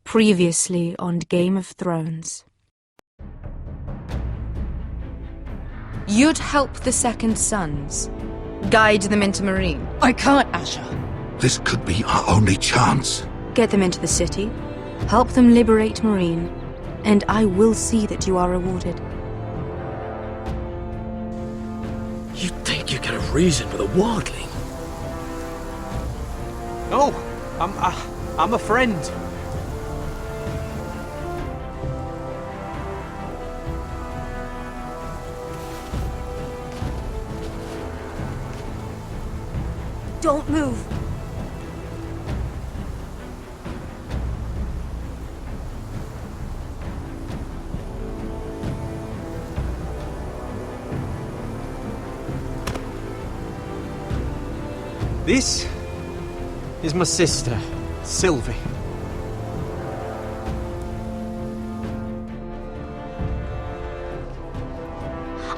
Previously on Game of Thrones. You'd help the Second Sons. Guide them into Marine. I can't, Asher. This could be our only chance. Get them into the city. Help them liberate Marine. And I will see that you are rewarded. You think you get a reason with a wardling? No, I'm a friend. Don't move. This is my sister, Sylvie.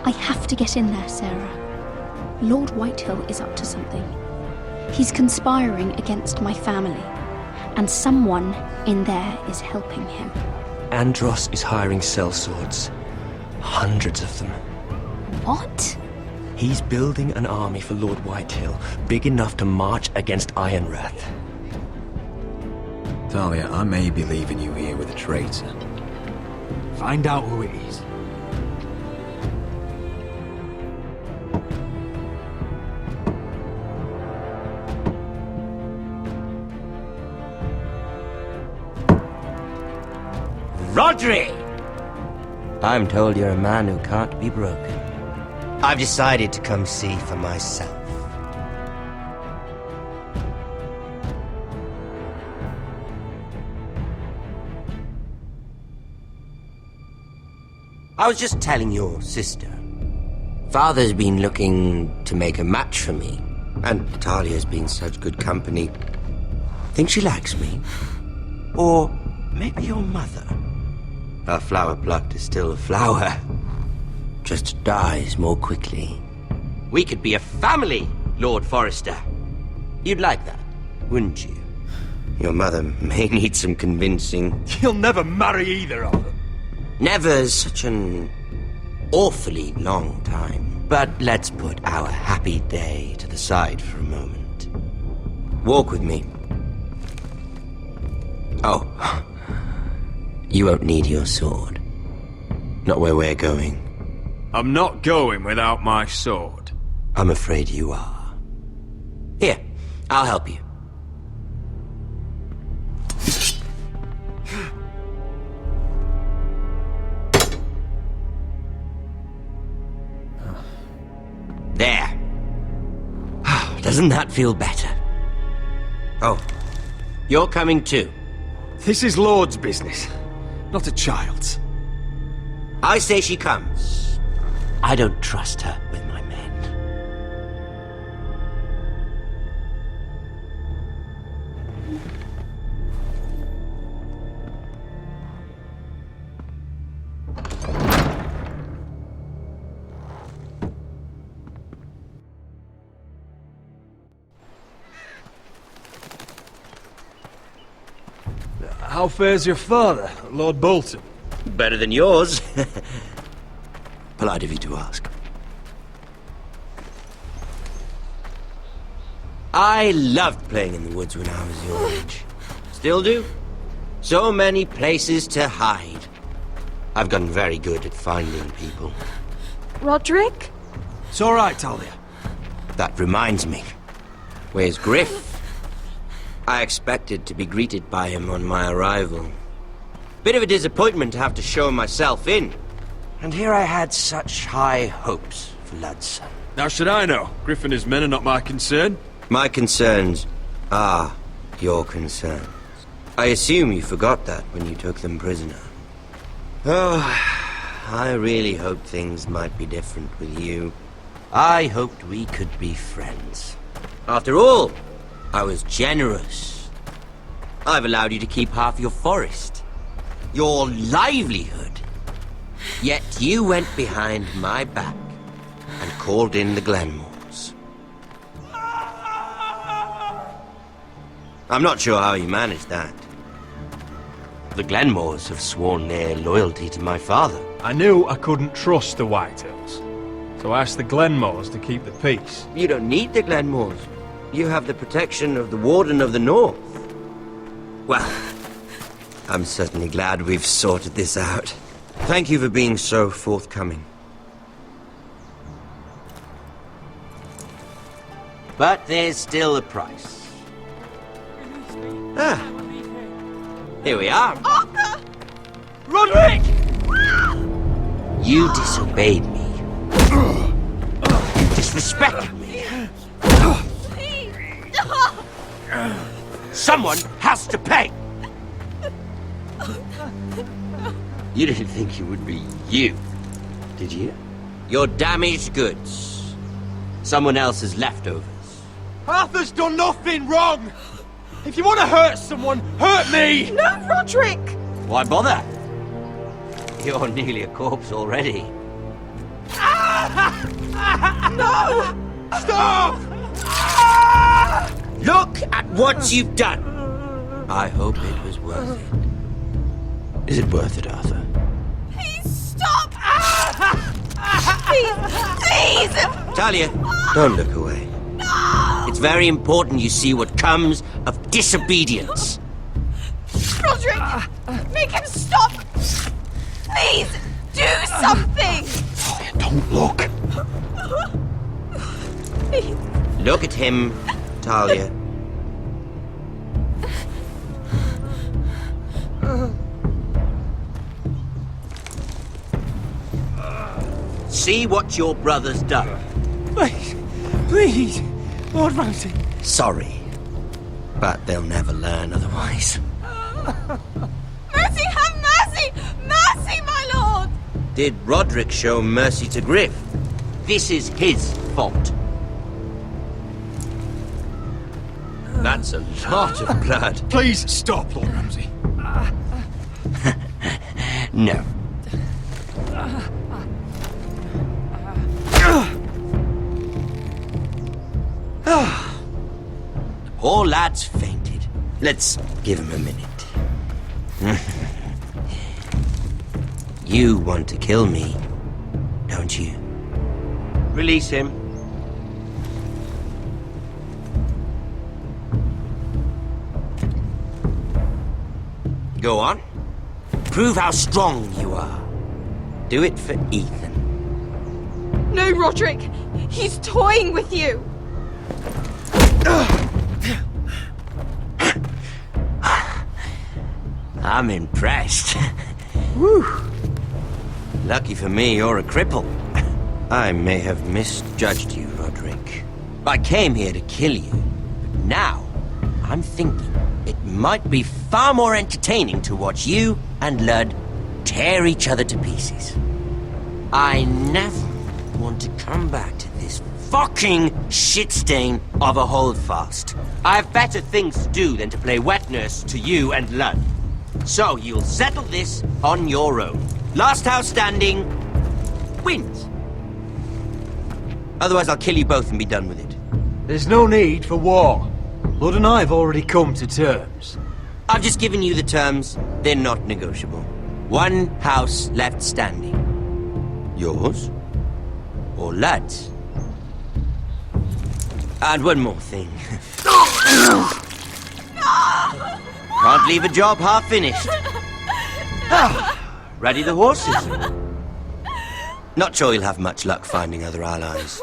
I have to get in there, Sarah. Lord Whitehill is up to something. He's conspiring against my family, and someone in there is helping him. Andros is hiring sellswords. Hundreds of them. What? He's building an army for Lord Whitehill, big enough to march against Ironrath. Talia, I may be leaving you here with a traitor. Find out who it is. Rodri! I'm told you're a man who can't be broken. I've decided to come see for myself. I was just telling your sister. Father's been looking to make a match for me, and Talia's been such good company. Think she likes me? Or maybe your mother? Her flower plucked is still a flower. Just dies more quickly. We could be a family, Lord Forrester. You'd like that, wouldn't you? Your mother may need some convincing. You'll never marry either of them. Never's such an awfully long time. But let's put our happy day to the side for a moment. Walk with me. Oh. You won't need your sword. Not where we're going. I'm not going without my sword. I'm afraid you are. Here, I'll help you. There. Doesn't that feel better? Oh, you're coming too. This is Lord's business, not a child's. I say she comes. I don't trust her with my men. How fares your father, Lord Bolton? Better than yours. Polite of you to ask. I loved playing in the woods when I was your age. Still do. So many places to hide. I've gotten very good at finding people. Roderick? It's all right, Talia. That reminds me. Where's Griff? I expected to be greeted by him on my arrival. Bit of a disappointment to have to show myself in. And here I had such high hopes for Ludson. Now should I know? Griff and his men are not my concern. My concerns are your concerns. I assume you forgot that when you took them prisoner. Oh, I really hoped things might be different with you. I hoped we could be friends. After all, I was generous. I've allowed you to keep half your forest. Your livelihood. Yet you went behind my back and called in the Glenmores. I'm not sure how you managed that. The Glenmores have sworn their loyalty to my father. I knew I couldn't trust the Whitehills, so I asked the Glenmores to keep the peace. You don't need the Glenmores. You have the protection of the Warden of the North. Well, I'm certainly glad we've sorted this out. Thank you for being so forthcoming. But there's still a price. Ah, here we are. Arthur! Roderick! You disobeyed me. You disrespected me. Someone has to pay! You didn't think it would be you, did you? Your damaged goods. Someone else's leftovers. Arthur's done nothing wrong! If you want to hurt someone, hurt me! No, Roderick! Why bother? You're nearly a corpse already. No! Stop! Look at what you've done! I hope it was worth it. Is it worth it, Arthur? Please stop! Please! Please! Talia, don't look away. No! It's very important you see what comes of disobedience. Roderick! Make him stop! Please! Do something! Talia, don't look. Please. Look at him, Talia. See what your brother's done. Please, please, Lord Ramsay. Sorry, but they'll never learn otherwise. Mercy, have mercy! Mercy, my lord! Did Roderick show mercy to Griff? This is his fault. That's a lot of blood. Please stop, Lord Ramsay. No. The poor lad's fainted. Let's give him a minute. You want to kill me, don't you? Release him. Go on. Prove how strong you are. Do it for Ethan. No, Roderick! He's toying with you! I'm impressed. Whew. Lucky for me, you're a cripple. I may have misjudged you, Roderick. I came here to kill you, but now I'm thinking it might be far more entertaining to watch you and Ludd tear each other to pieces. I never want to come back to this fucking shit stain of a holdfast. I have better things to do than to play wet nurse to you and Ludd. So you'll settle this on your own. Last house standing wins. Otherwise I'll kill you both and be done with it. There's no need for war. Lord and I have already come to terms. I've just given you the terms. They're not negotiable. One house left standing. Yours or Ludd's? And one more thing. Can't leave a job half finished. Ready the horses? Not sure you'll have much luck finding other allies.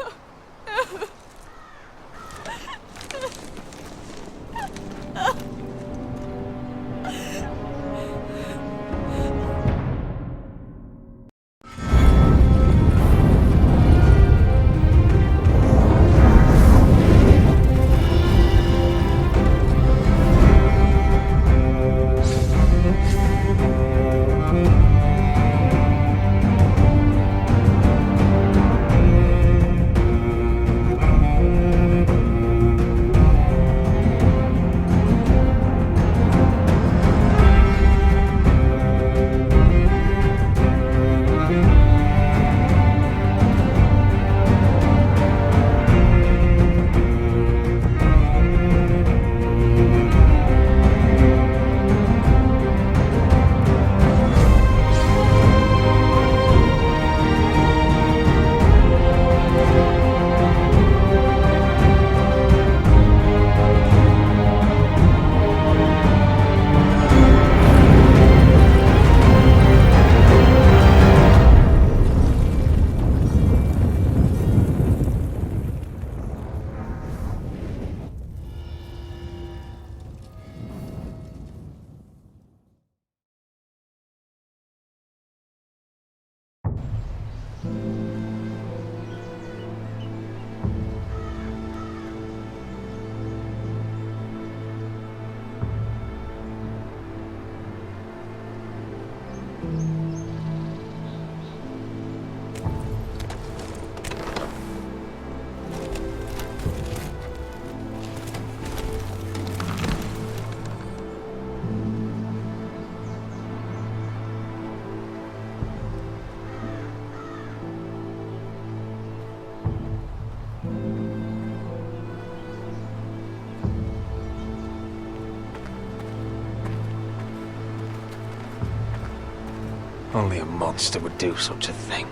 Only a monster would do such a thing.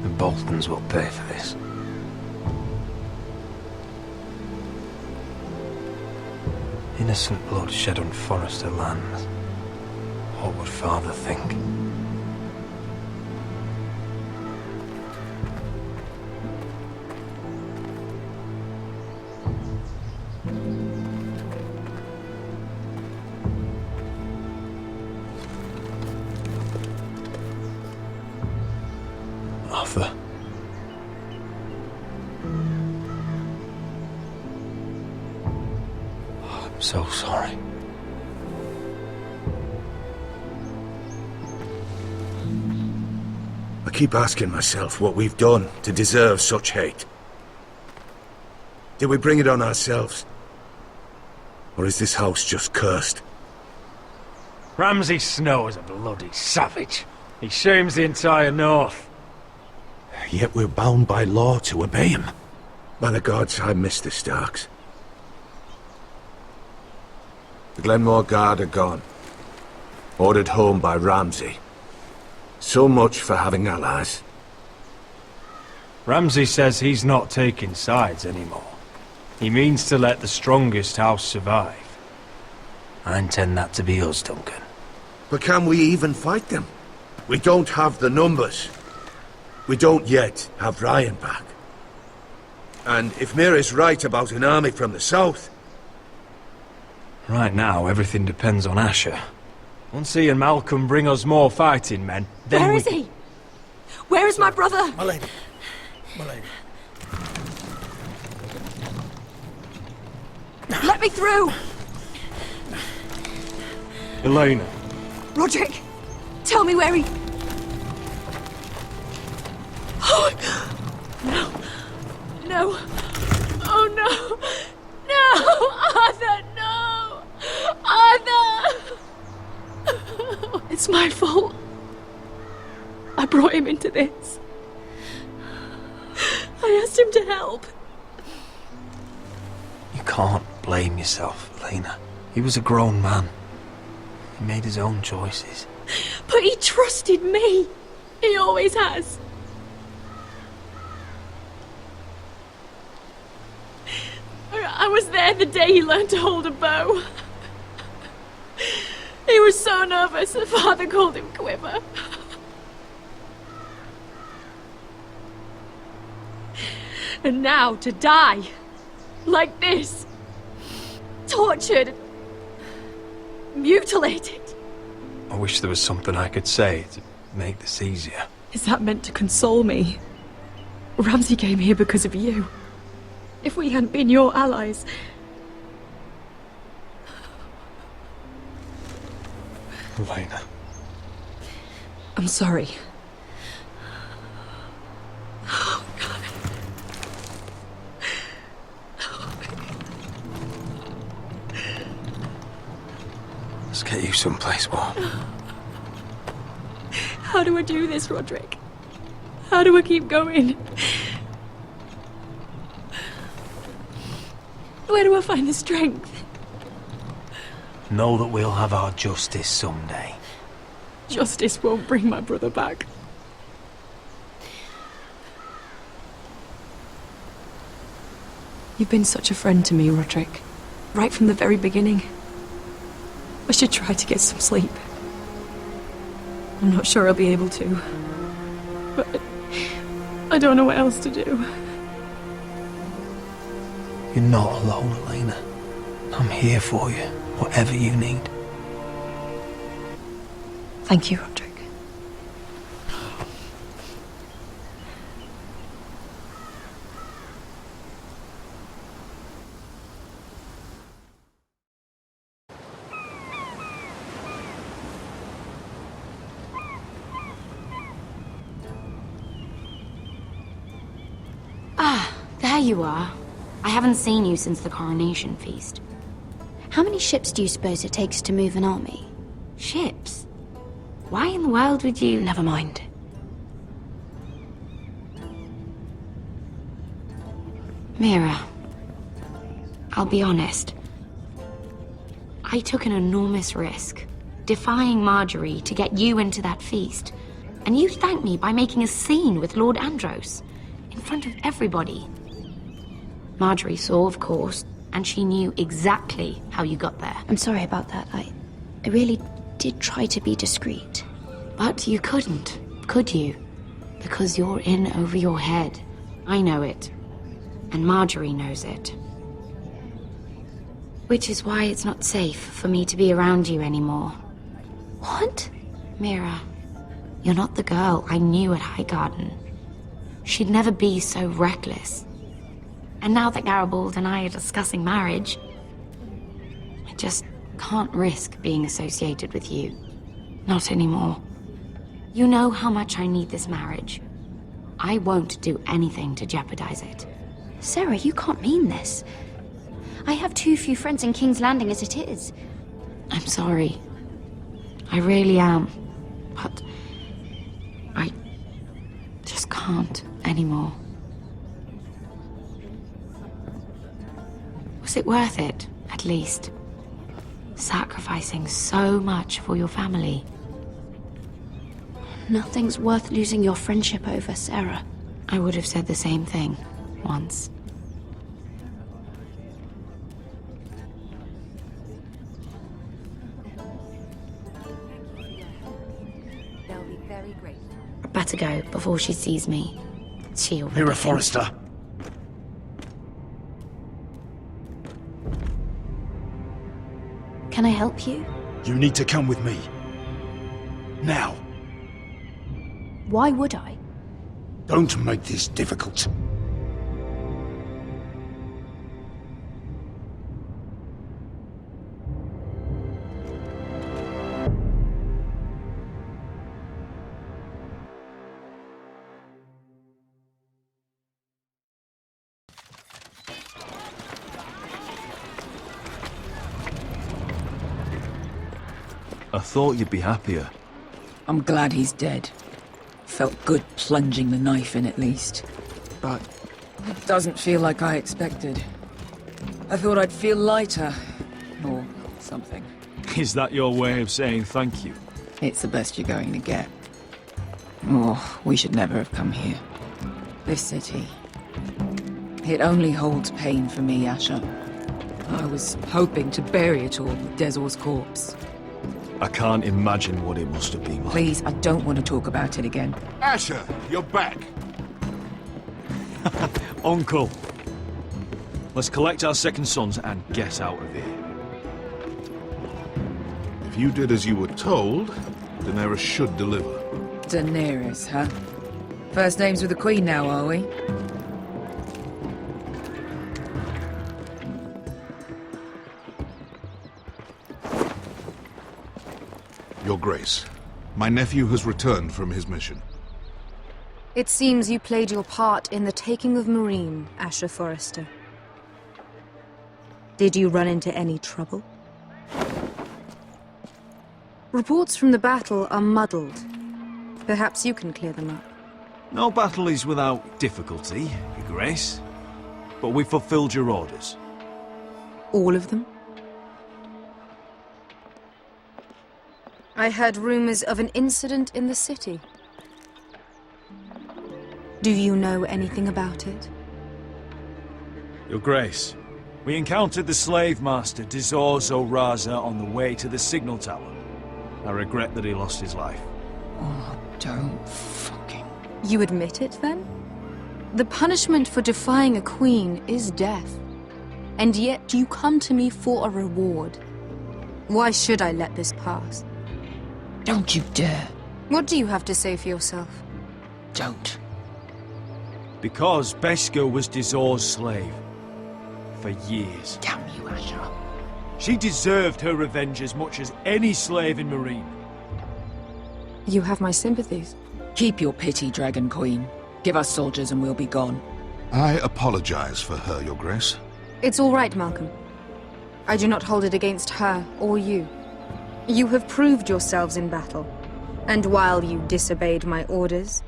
The Boltons will pay for this. Innocent blood shed on Forrester lands. What would Father think? Arthur. I'm so sorry. I keep asking myself what we've done to deserve such hate. Did we bring it on ourselves? Or is this house just cursed? Ramsay Snow is a bloody savage. He shames the entire North. Yet we're bound by law to obey him. By the gods, I miss the Starks. The Glenmore Guard are gone. Ordered home by Ramsay. So much for having allies. Ramsay says he's not taking sides anymore. He means to let the strongest house survive. I intend that to be us, Duncan. But can we even fight them? We don't have the numbers. We don't yet have Ryan back. And if Mira's right about an army from the south... Right now, everything depends on Asher. Once he and Malcolm bring us more fighting men, then Where is he? Where is my brother? My lady. My lady. Let me through! Elena. Roderick, tell me where he... Oh, no. No. Oh, no. No! Arthur, no! Arthur! It's my fault. I brought him into this. I asked him to help. You can't blame yourself, Elena. He was a grown man. He made his own choices. But he trusted me. He always has. I was there the day he learned to hold a bow. He was so nervous that Father called him Quiver. And now to die. Like this. Tortured. Mutilated. I wish there was something I could say to make this easier. Is that meant to console me? Ramsay came here because of you. If we hadn't been your allies... Elena. I'm sorry. Oh, God. Let's get you someplace warm. How do I do this, Roderick? How do I keep going? Where do I find the strength? Know that we'll have our justice someday. Justice won't bring my brother back. You've been such a friend to me, Roderick. Right from the very beginning. I should try to get some sleep. I'm not sure I'll be able to. But I don't know what else to do. You're not alone, Elena. I'm here for you, whatever you need. Thank you, Roderick. Ah, there you are. I haven't seen you since the coronation feast. How many ships do you suppose it takes to move an army? Ships? Why in the world would you... Never mind. Mira, I'll be honest. I took an enormous risk defying Marjorie to get you into that feast. And you thanked me by making a scene with Lord Andros, in front of everybody. Marjorie saw, of course, and she knew exactly how you got there. I'm sorry about that. I really did try to be discreet. But you couldn't, could you? Because you're in over your head. I know it. And Marjorie knows it. Which is why it's not safe for me to be around you anymore. What? Mira, you're not the girl I knew at Highgarden. She'd never be so reckless. And now that Garibald and I are discussing marriage, I just can't risk being associated with you. Not anymore. You know how much I need this marriage. I won't do anything to jeopardize it. Sarah, you can't mean this. I have too few friends in King's Landing as it is. I'm sorry. I really am. But I just can't anymore. Was it worth it, at least? Sacrificing so much for your family. Nothing's worth losing your friendship over, Sarah. I would have said the same thing once. They'll be very grateful. I better go before she sees me. She already Mira thinks- Forrester. Can I help you? You need to come with me. Now. Why would I? Don't make this difficult. I thought you'd be happier. I'm glad he's dead. Felt good plunging the knife in at least. But it doesn't feel like I expected. I thought I'd feel lighter. Or something. Is that your way of saying thank you? It's the best you're going to get. Oh, we should never have come here. This city. It only holds pain for me, Asher. I was hoping to bury it all with Dezor's corpse. I can't imagine what it must have been like. Please, I don't want to talk about it again. Asher, you're back. Uncle! Let's collect our second sons and get out of here. If you did as you were told, Daenerys should deliver. Daenerys, huh? First names with the Queen now, are we? Your Grace, my nephew has returned from his mission. It seems you played your part in the taking of Meereen, Asher Forrester. Did you run into any trouble? Reports from the battle are muddled. Perhaps you can clear them up. No battle is without difficulty, Your Grace. But we fulfilled your orders. All of them? I heard rumors of an incident in the city. Do you know anything about it? Your Grace, we encountered the slave master Dezor Zoraza on the way to the signal tower. I regret that he lost his life. Oh, don't fucking... You admit it, then? The punishment for defying a queen is death. And yet you come to me for a reward. Why should I let this pass? Don't you dare. What do you have to say for yourself? Don't. Because Beskha was Dezor's slave. For years. Damn you, Asher. She deserved her revenge as much as any slave in Meereen. You have my sympathies. Keep your pity, Dragon Queen. Give us soldiers and we'll be gone. I apologize for her, Your Grace. It's all right, Malcolm. I do not hold it against her or you. You have proved yourselves in battle. And while you disobeyed my orders,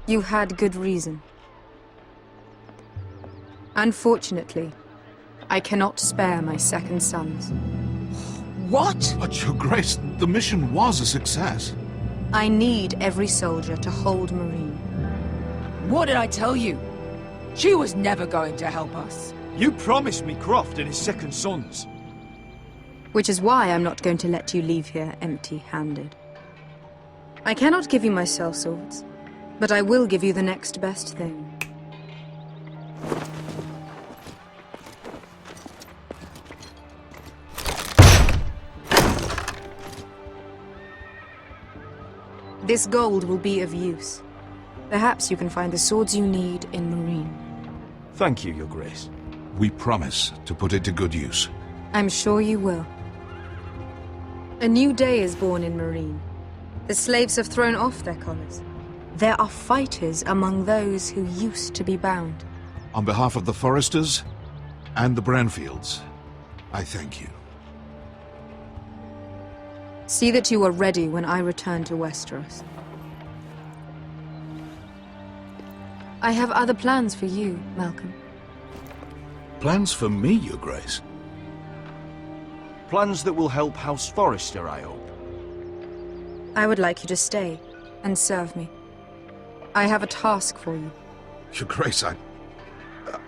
you had good reason. Unfortunately, I cannot spare my second sons. What? But, Your Grace, the mission was a success. I need every soldier to hold Marine. What did I tell you? She was never going to help us. You promised me Croft and his second sons. Which is why I'm not going to let you leave here empty-handed. I cannot give you my sellswords, but I will give you the next best thing. This gold will be of use. Perhaps you can find the swords you need in Marine. Thank you, Your Grace. We promise to put it to good use. I'm sure you will. A new day is born in Marine. The slaves have thrown off their collars. There are fighters among those who used to be bound. On behalf of the Foresters and the Branfields, I thank you. See that you are ready when I return to Westeros. I have other plans for you, Malcolm. Plans for me, Your Grace? Plans that will help House Forrester, I hope. I would like you to stay and serve me. I have a task for you. Your Grace, I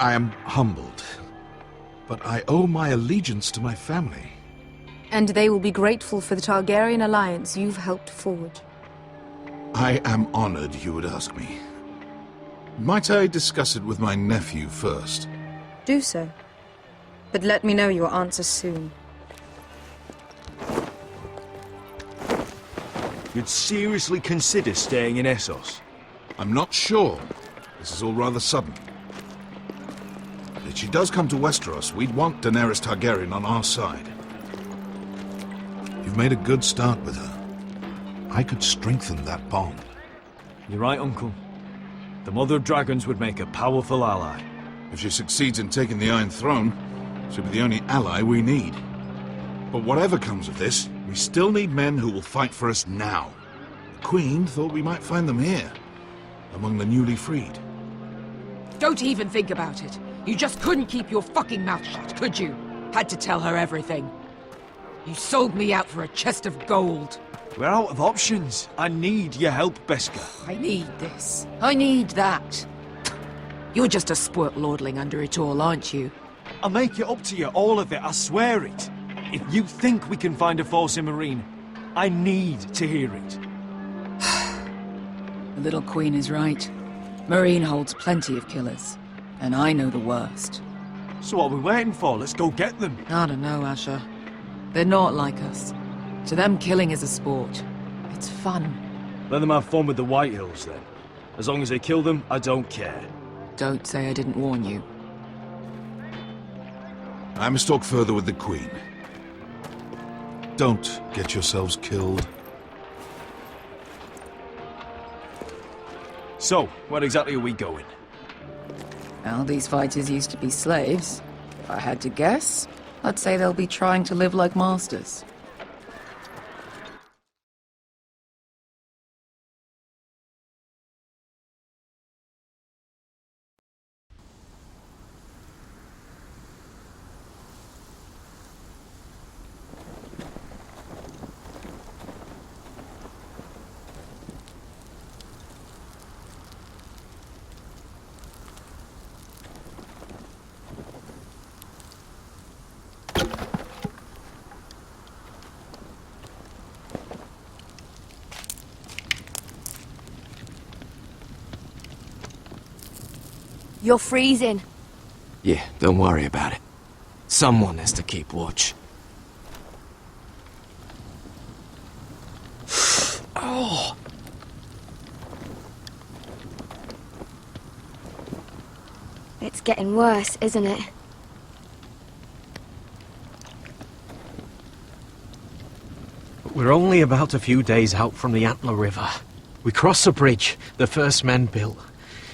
am humbled, but I owe my allegiance to my family. And they will be grateful for the Targaryen alliance you've helped forge. I am honored you would ask me. Might I discuss it with my nephew first? Do so. But let me know your answer soon. You'd seriously consider staying in Essos? I'm not sure. This is all rather sudden. If she does come to Westeros, we'd want Daenerys Targaryen on our side. You've made a good start with her. I could strengthen that bond. You're right, Uncle. The Mother of Dragons would make a powerful ally. If she succeeds in taking the Iron Throne, she'll be the only ally we need. But whatever comes of this, we still need men who will fight for us now. The Queen thought we might find them here, among the newly freed. Don't even think about it. You just couldn't keep your fucking mouth shut, could you? Had to tell her everything. You sold me out for a chest of gold. We're out of options. I need your help, Beskha. I need this. I need that. You're just a spoilt lordling under it all, aren't you? I'll make it up to you, all of it, I swear it. If you think we can find a force in Marine, I need to hear it. The little queen is right. Marine holds plenty of killers, and I know the worst. So what are we waiting for? Let's go get them. I don't know, Asher. They're not like us. To them, killing is a sport. It's fun. Let them have fun with the White Hills, then. As long as they kill them, I don't care. Don't say I didn't warn you. I must talk further with the Queen. Don't get yourselves killed. So, where exactly are we going? Well, these fighters used to be slaves. If I had to guess, I'd say they'll be trying to live like masters. You're freezing. Yeah, don't worry about it. Someone has to keep watch. Oh! It's getting worse, isn't it? We're only about a few days out from the Antler River. We cross the bridge the first men built.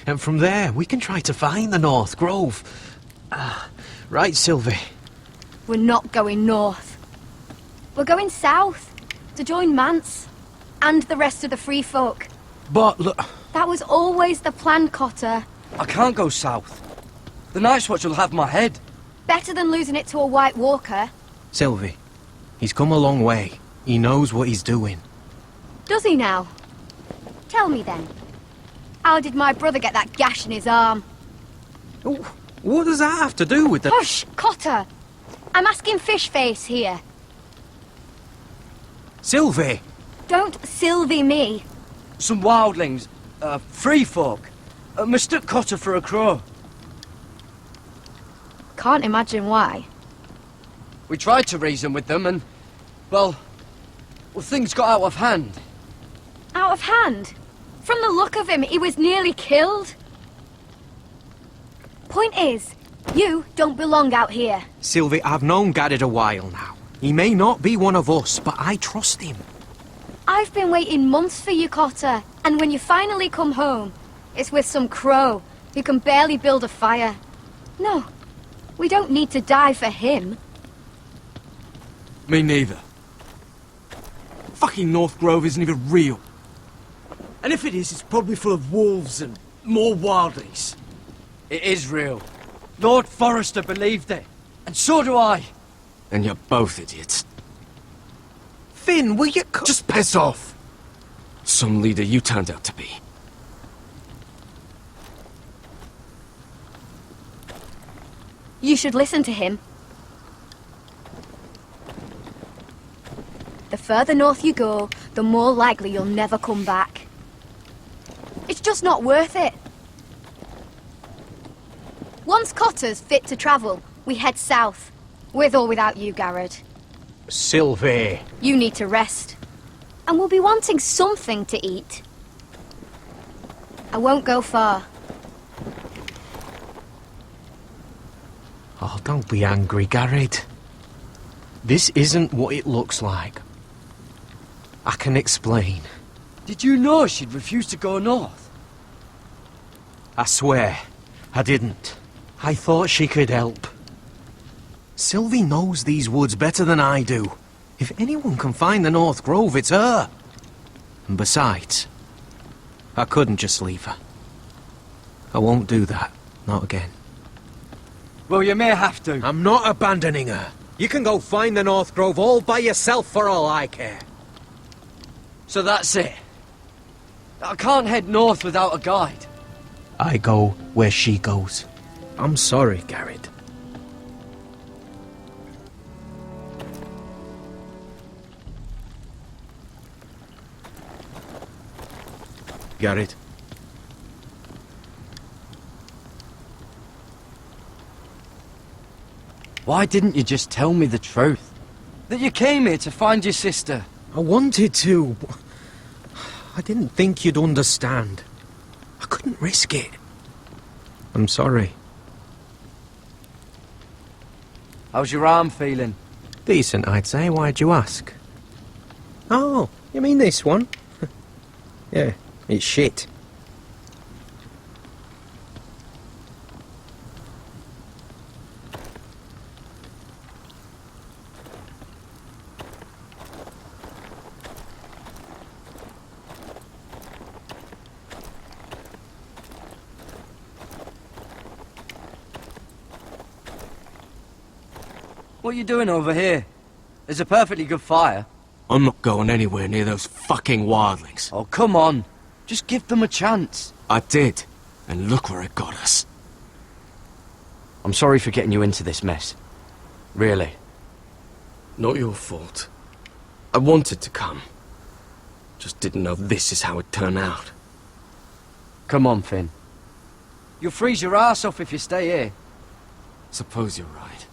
And from there, we can try to find the North Grove. Right, Sylvie? We're not going north. We're going south, to join Mance, and the rest of the Free Folk. But look... That was always the plan, Cotter. I can't go south. The Night's Watch will have my head. Better than losing it to a White Walker. Sylvie, He's come a long way. He knows what he's doing. Does he now? Tell me then. How did my brother get that gash in his arm? What does that have to do with the... Hush, Cotter! I'm asking Fishface here. Sylvie! Don't Sylvie me. Some wildlings, free folk, mistook Cotter for a crow. Can't imagine why. We tried to reason with them and, well, things got out of hand. Out of hand? From the look of him, he was nearly killed. Point is, you don't belong out here. Sylvie, I've known Garrett a while now. He may not be one of us, but I trust him. I've been waiting months for you, Cotter, and when you finally come home, it's with some crow who can barely build a fire. No, we don't need to die for him. Me neither. Fucking North Grove isn't even real. And if it is, it's probably full of wolves and more wildlings. It is real. Lord Forrester believed it. And so do I. And you're both idiots. Finn, will you... Just piss off. Some leader you turned out to be. You should listen to him. The further north you go, the more likely you'll never come back. It's just not worth it. Once Cotter's fit to travel, we head south. With or without you, Garrett. Sylvie. You need to rest. And we'll be wanting something to eat. I won't go far. Oh, don't be angry, Garrett. This isn't what it looks like. I can explain. Did you know she'd refuse to go north? I swear, I didn't. I thought she could help. Sylvie knows these woods better than I do. If anyone can find the North Grove, it's her. And besides, I couldn't just leave her. I won't do that. Not again. Well, you may have to. I'm not abandoning her. You can go find the North Grove all by yourself for all I care. So that's it. I can't head north without a guide. I go where she goes. I'm sorry, Garrett. Garrett. Why didn't you just tell me the truth? That you came here to find your sister? I wanted to. I didn't think you'd understand. I couldn't risk it. I'm sorry. How's your arm feeling? Decent, I'd say. Why'd you ask? Oh, you mean this one? Yeah, it's shit. What are you doing over here? There's a perfectly good fire. I'm not going anywhere near those fucking wildlings. Oh, come on. Just give them a chance. I did, and look where it got us. I'm sorry for getting you into this mess. Really. Not your fault. I wanted to come. Just didn't know this is how it'd turn out. Come on, Finn. You'll freeze your ass off if you stay here. Suppose you're right.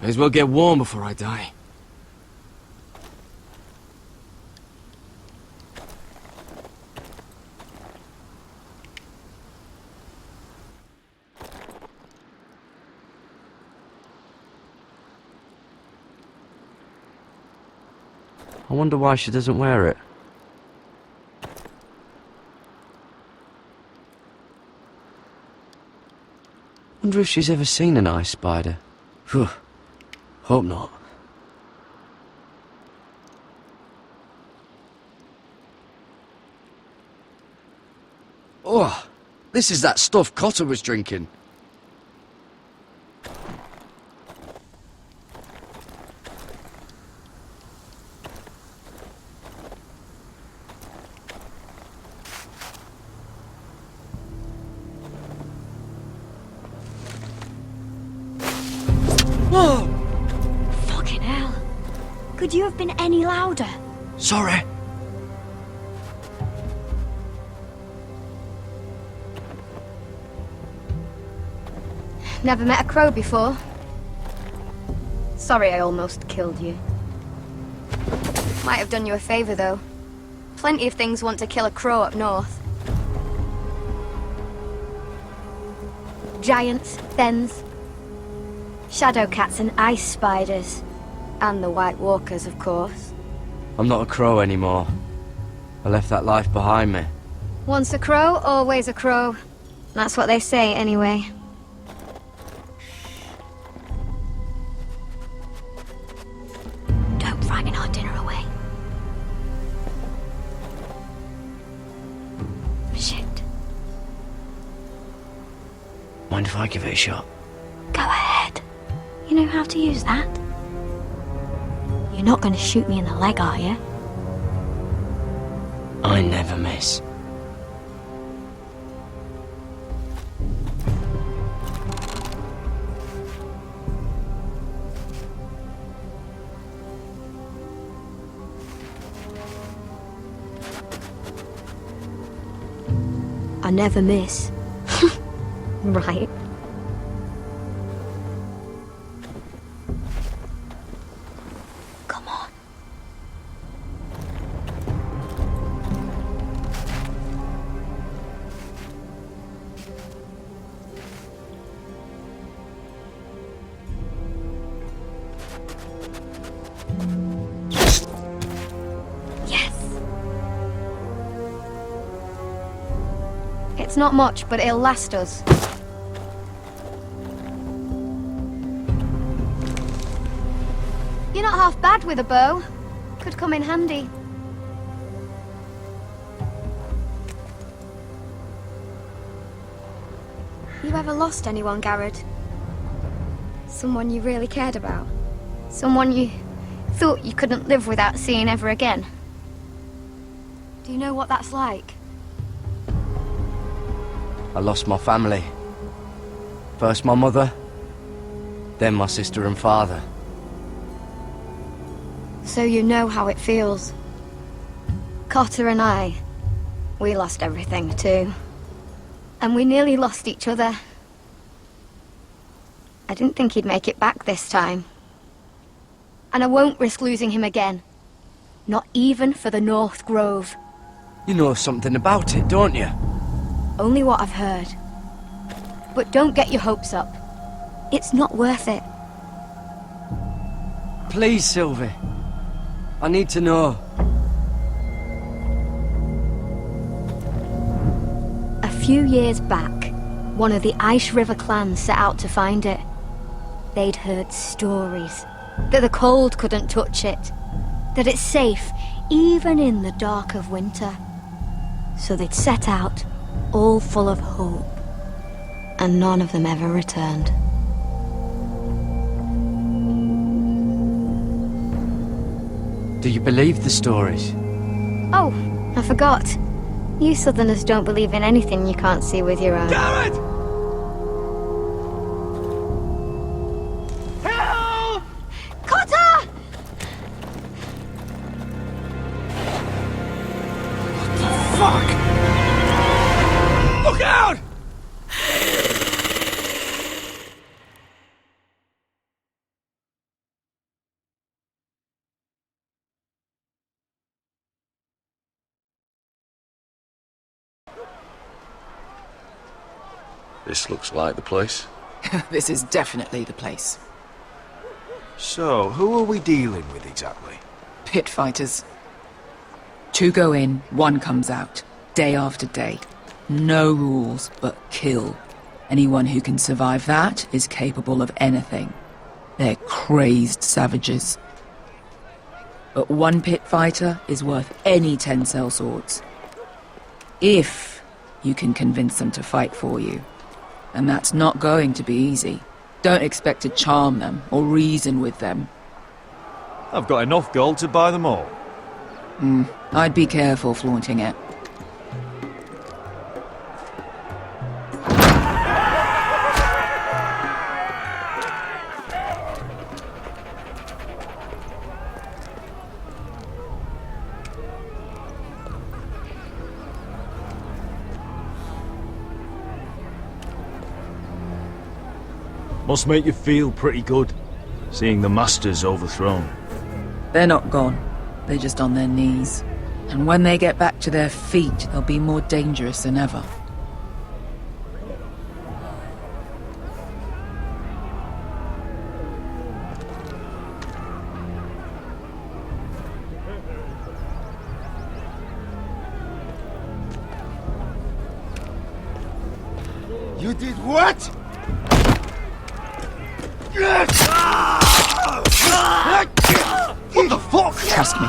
May as well get warm before I die. I wonder why she doesn't wear it. Wonder if she's ever seen an ice spider. Phew. Hope not. Oh, this is that stuff Cotter was drinking. Whoa! Fucking hell. Could you have been any louder? Sorry. Never met a crow before. Sorry I almost killed you. Might have done you a favor, though. Plenty of things want to kill a crow up north. Giants, thens, shadow cats and ice spiders. And the White Walkers, of course. I'm not a crow anymore. I left that life behind me. Once a crow, always a crow. That's what they say, anyway. Don't frighten our dinner away. Shit. Mind if I give it a shot? Go ahead. You know how to use that? You're not going to shoot me in the leg, are you? I never miss. I never miss. Right. Come on. It's not much, but it'll last us. You're not half bad with a bow. Could come in handy. You ever lost anyone, Garrett? Someone you really cared about? Someone you thought you couldn't live without seeing ever again? Do you know what that's like? I lost my family. First my mother, then my sister and father. So you know how it feels. Cotter and I, we lost everything too. And we nearly lost each other. I didn't think he'd make it back this time. And I won't risk losing him again. Not even for the North Grove. You know something about it, don't you? Only what I've heard. But don't get your hopes up. It's not worth it. Please, Sylvie. I need to know. A few years back, one of the Ice River clans set out to find it. They'd heard stories that the cold couldn't touch it, that it's safe even in the dark of winter. So they'd set out, all full of hope, and none of them ever returned. Do you believe the stories? Oh, I forgot. You Southerners don't believe in anything you can't see with your eyes. Garrett! Help! Cotter! Fuck! Look out! This looks like the place. This is definitely the place. So, who are we dealing with exactly? Pit fighters. 2 go in, 1 comes out. Day after day. No rules, but kill. Anyone who can survive that is capable of anything. They're crazed savages. But 1 pit fighter is worth any 10 sellswords. If you can convince them to fight for you. And that's not going to be easy. Don't expect to charm them or reason with them. I've got enough gold to buy them all. I'd be careful flaunting it. Must make you feel pretty good, seeing the Masters overthrown. They're not gone. They're just on their knees. And when they get back to their feet, they'll be more dangerous than ever. You did what? What the fuck? Trust me,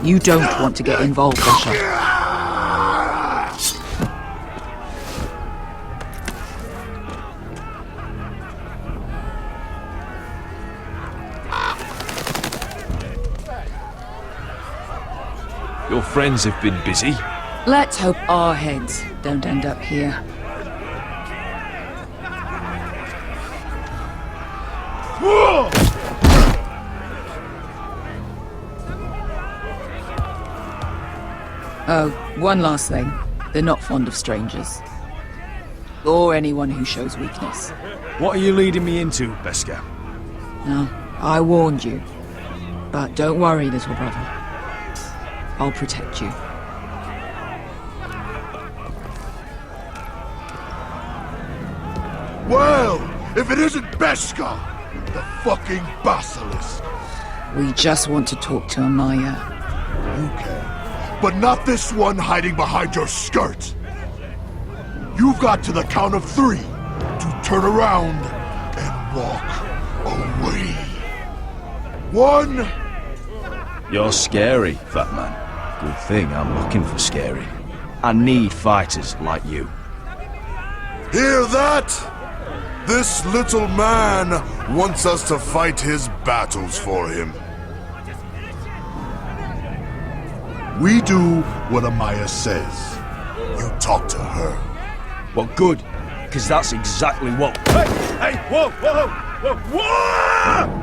you don't want to get involved, Asher. Your friends have been busy. Let's hope our heads don't end up here. Oh, one last thing. They're not fond of strangers. Or anyone who shows weakness. What are you leading me into, Beskar? No, I warned you. But don't worry, little brother. I'll protect you. Well, if it isn't Beskar, the fucking basilisk. We just want to talk to Amaya. You can. But not this one hiding behind your skirt. You've got to the count of 3 to turn around and walk away. 1. You're scary, fat man. Good thing I'm looking for scary. I need fighters like you. Hear that? This little man wants us to fight his battles for him. We do what Amaya says. You talk to her. Well, good, because that's exactly what... Hey, whoa, whoa, whoa, whoa!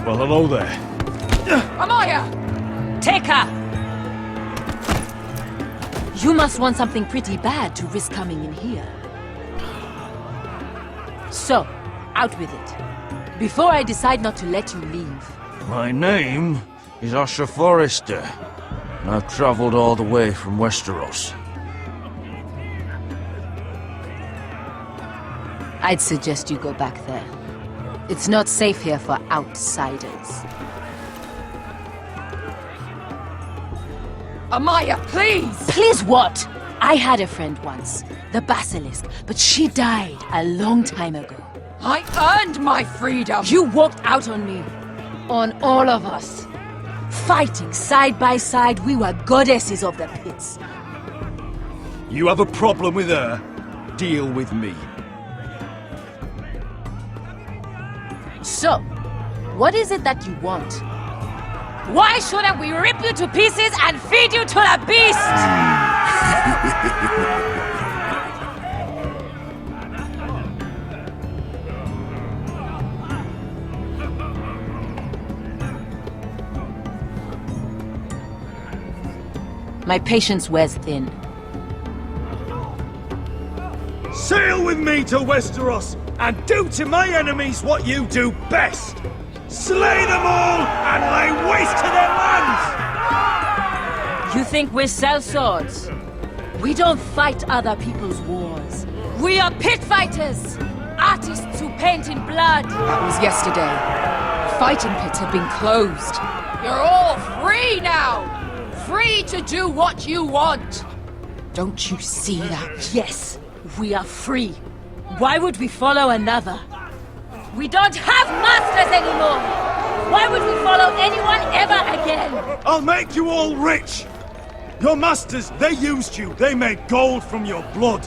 Well, hello there. Amaya! Take her! You must want something pretty bad to risk coming in here. So, out with it. Before I decide not to let you leave. My name is Asher Forrester, and I've traveled all the way from Westeros. I'd suggest you go back there. It's not safe here for outsiders. Amaya, please! Please what? I had a friend once, the Basilisk, but she died a long time ago. I earned my freedom! You walked out on me. On all of us. Fighting side by side, we were goddesses of the pits. You have a problem with her? Deal with me. So, what is it that you want? Why shouldn't we rip you to pieces and feed you to the beast? My patience wears thin. Sail with me to Westeros and do to my enemies what you do best. Slay them all and lay waste to their lands! You think we sell swords? We don't fight other people's wars. We are pit fighters! Artists who paint in blood! That was yesterday. The fighting pits have been closed. You're all free now! Free to do what you want! Don't you see that? Yes, we are free. Why would we follow another? We don't have masters anymore! Why would we follow anyone ever again? I'll make you all rich! Your masters, they used you. They made gold from your blood.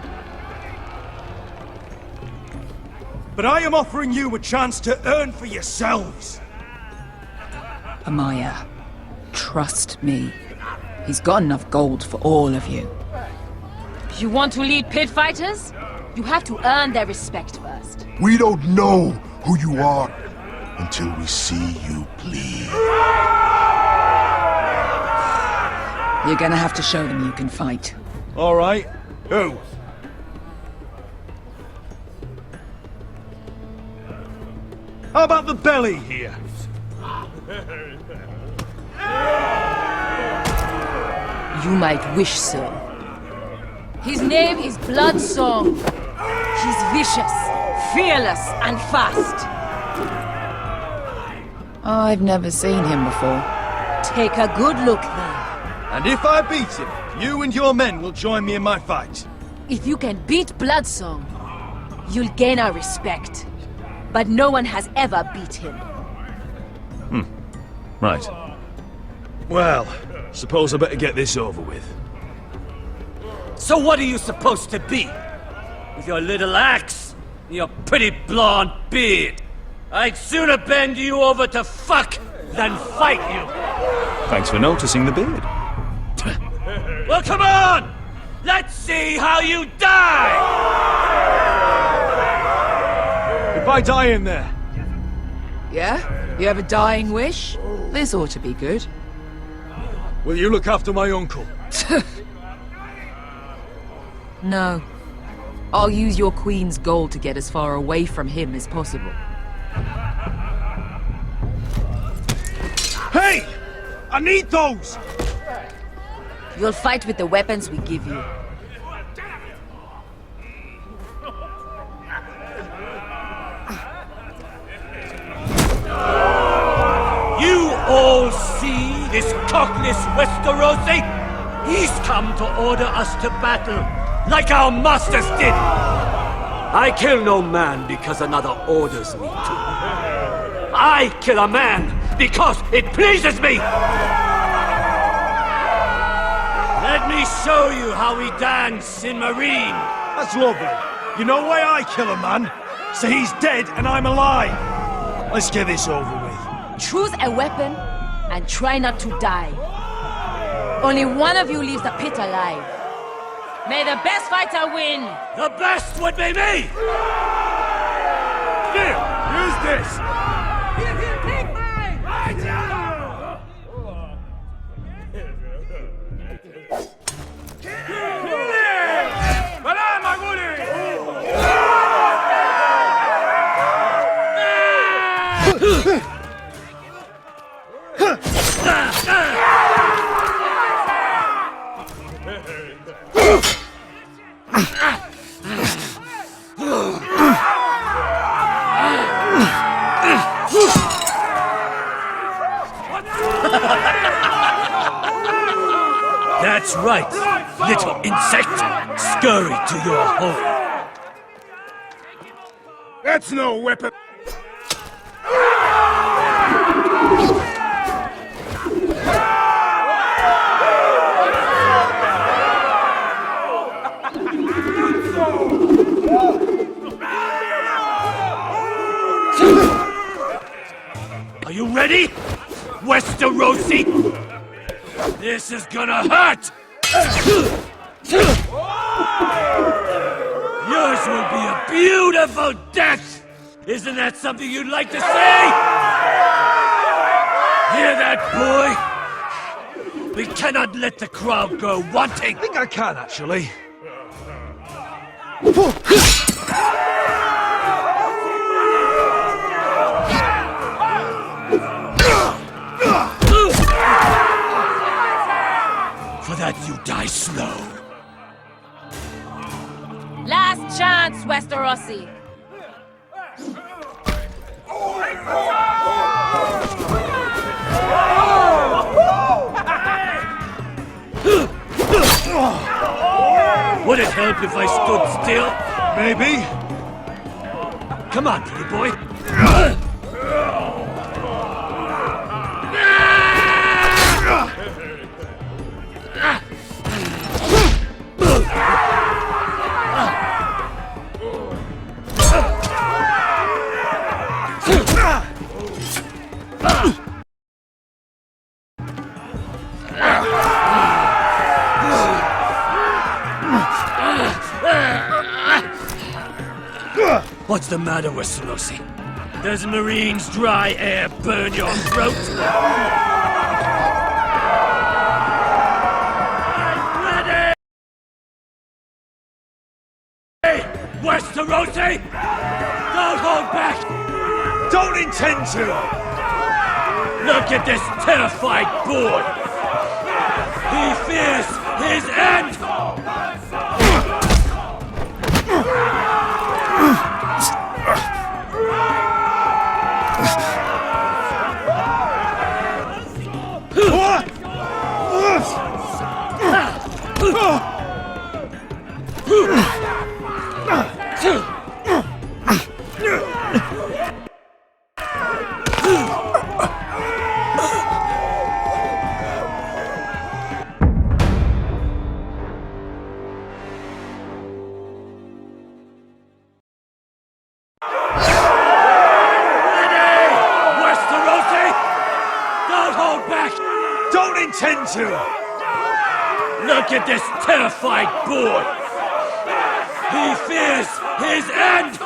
But I am offering you a chance to earn for yourselves. Amaya, trust me. He's got enough gold for all of you. You want to lead pit fighters? You have to earn their respect first. We don't know who you are until we see you bleed. You're gonna have to show them you can fight. All right. Who? How about the belly here? You might wish so. His name is Bloodsong. He's vicious, fearless, and fast. I've never seen him before. Take a good look then. And if I beat him, you and your men will join me in my fight. If you can beat Bloodsong, you'll gain our respect. But no one has ever beat him. Right. Well, suppose I better get this over with. So what are you supposed to be? With your little axe and your pretty blonde beard? I'd sooner bend you over to fuck than fight you. Thanks for noticing the beard. Well, come on! Let's see how you die! If I die in there. Yeah? You have a dying wish? This ought to be good. Will you look after my uncle? No. I'll use your queen's gold to get as far away from him as possible. Hey! I need those! You'll fight with the weapons we give you. You all see this cockless Westerosi? He's come to order us to battle, like our masters did. I kill no man because another orders me to. I kill a man because it pleases me! Let me show you how we dance in Marine. That's lovely. You know why I kill a man? So he's dead and I'm alive. Let's get this over with. Choose a weapon and try not to die. Only one of you leaves the pit alive. May the best fighter win! The best would be me! Here, use this! Here, take mine! That's right, little insect. Scurry to your home. That's no weapon. Are you ready, Westerosi? This is gonna hurt! Yours will be a beautiful death! Isn't that something you'd like to say? Hear that, boy? We cannot let the crowd go wanting! I think I can, actually. Lance Westerosi. Would it help if I stood still? Maybe. Come on, pretty boy. What's the matter, Westerosi? Does Marine's dry air burn your throat? I'm ready! Hey, Westerosi! Don't hold back! Don't intend to! Look at this terrified boy! He fears his end! Look at this terrified boy! He fears his end!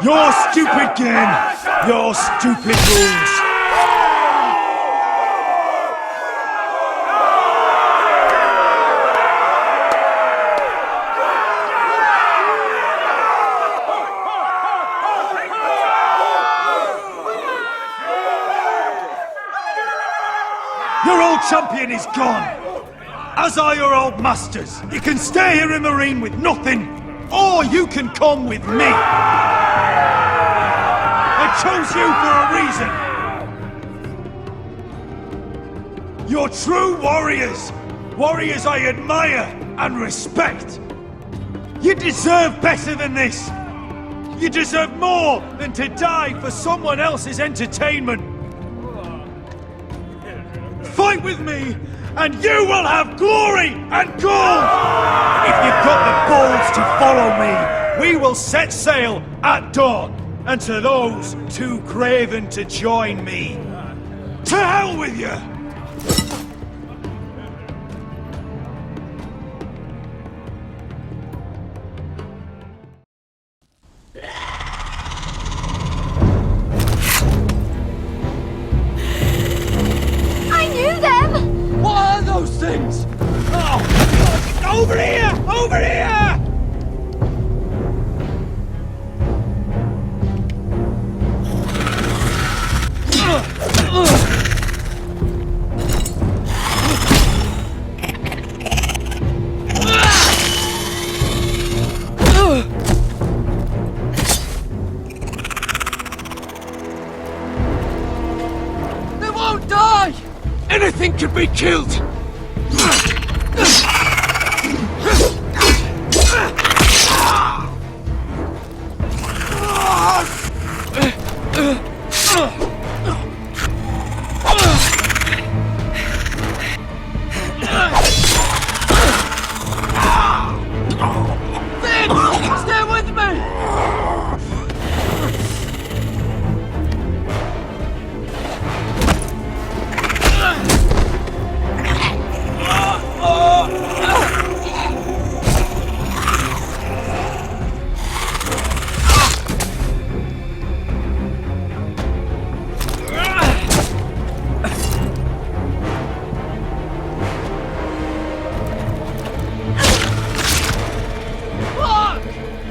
Your stupid game! Your stupid rules! Your old champion is gone! As are your old masters! You can stay here in Marine with nothing, or you can come with me! I chose you for a reason! You're true warriors! Warriors I admire and respect! You deserve better than this! You deserve more than to die for someone else's entertainment! Fight with me, and you will have glory and gold! If you've got the balls to follow me, we will set sail at dawn. And to those too craven to join me, to hell with you! I knew them! What are those things? Oh! Over here! Over here! Anything can be killed! Stay with me!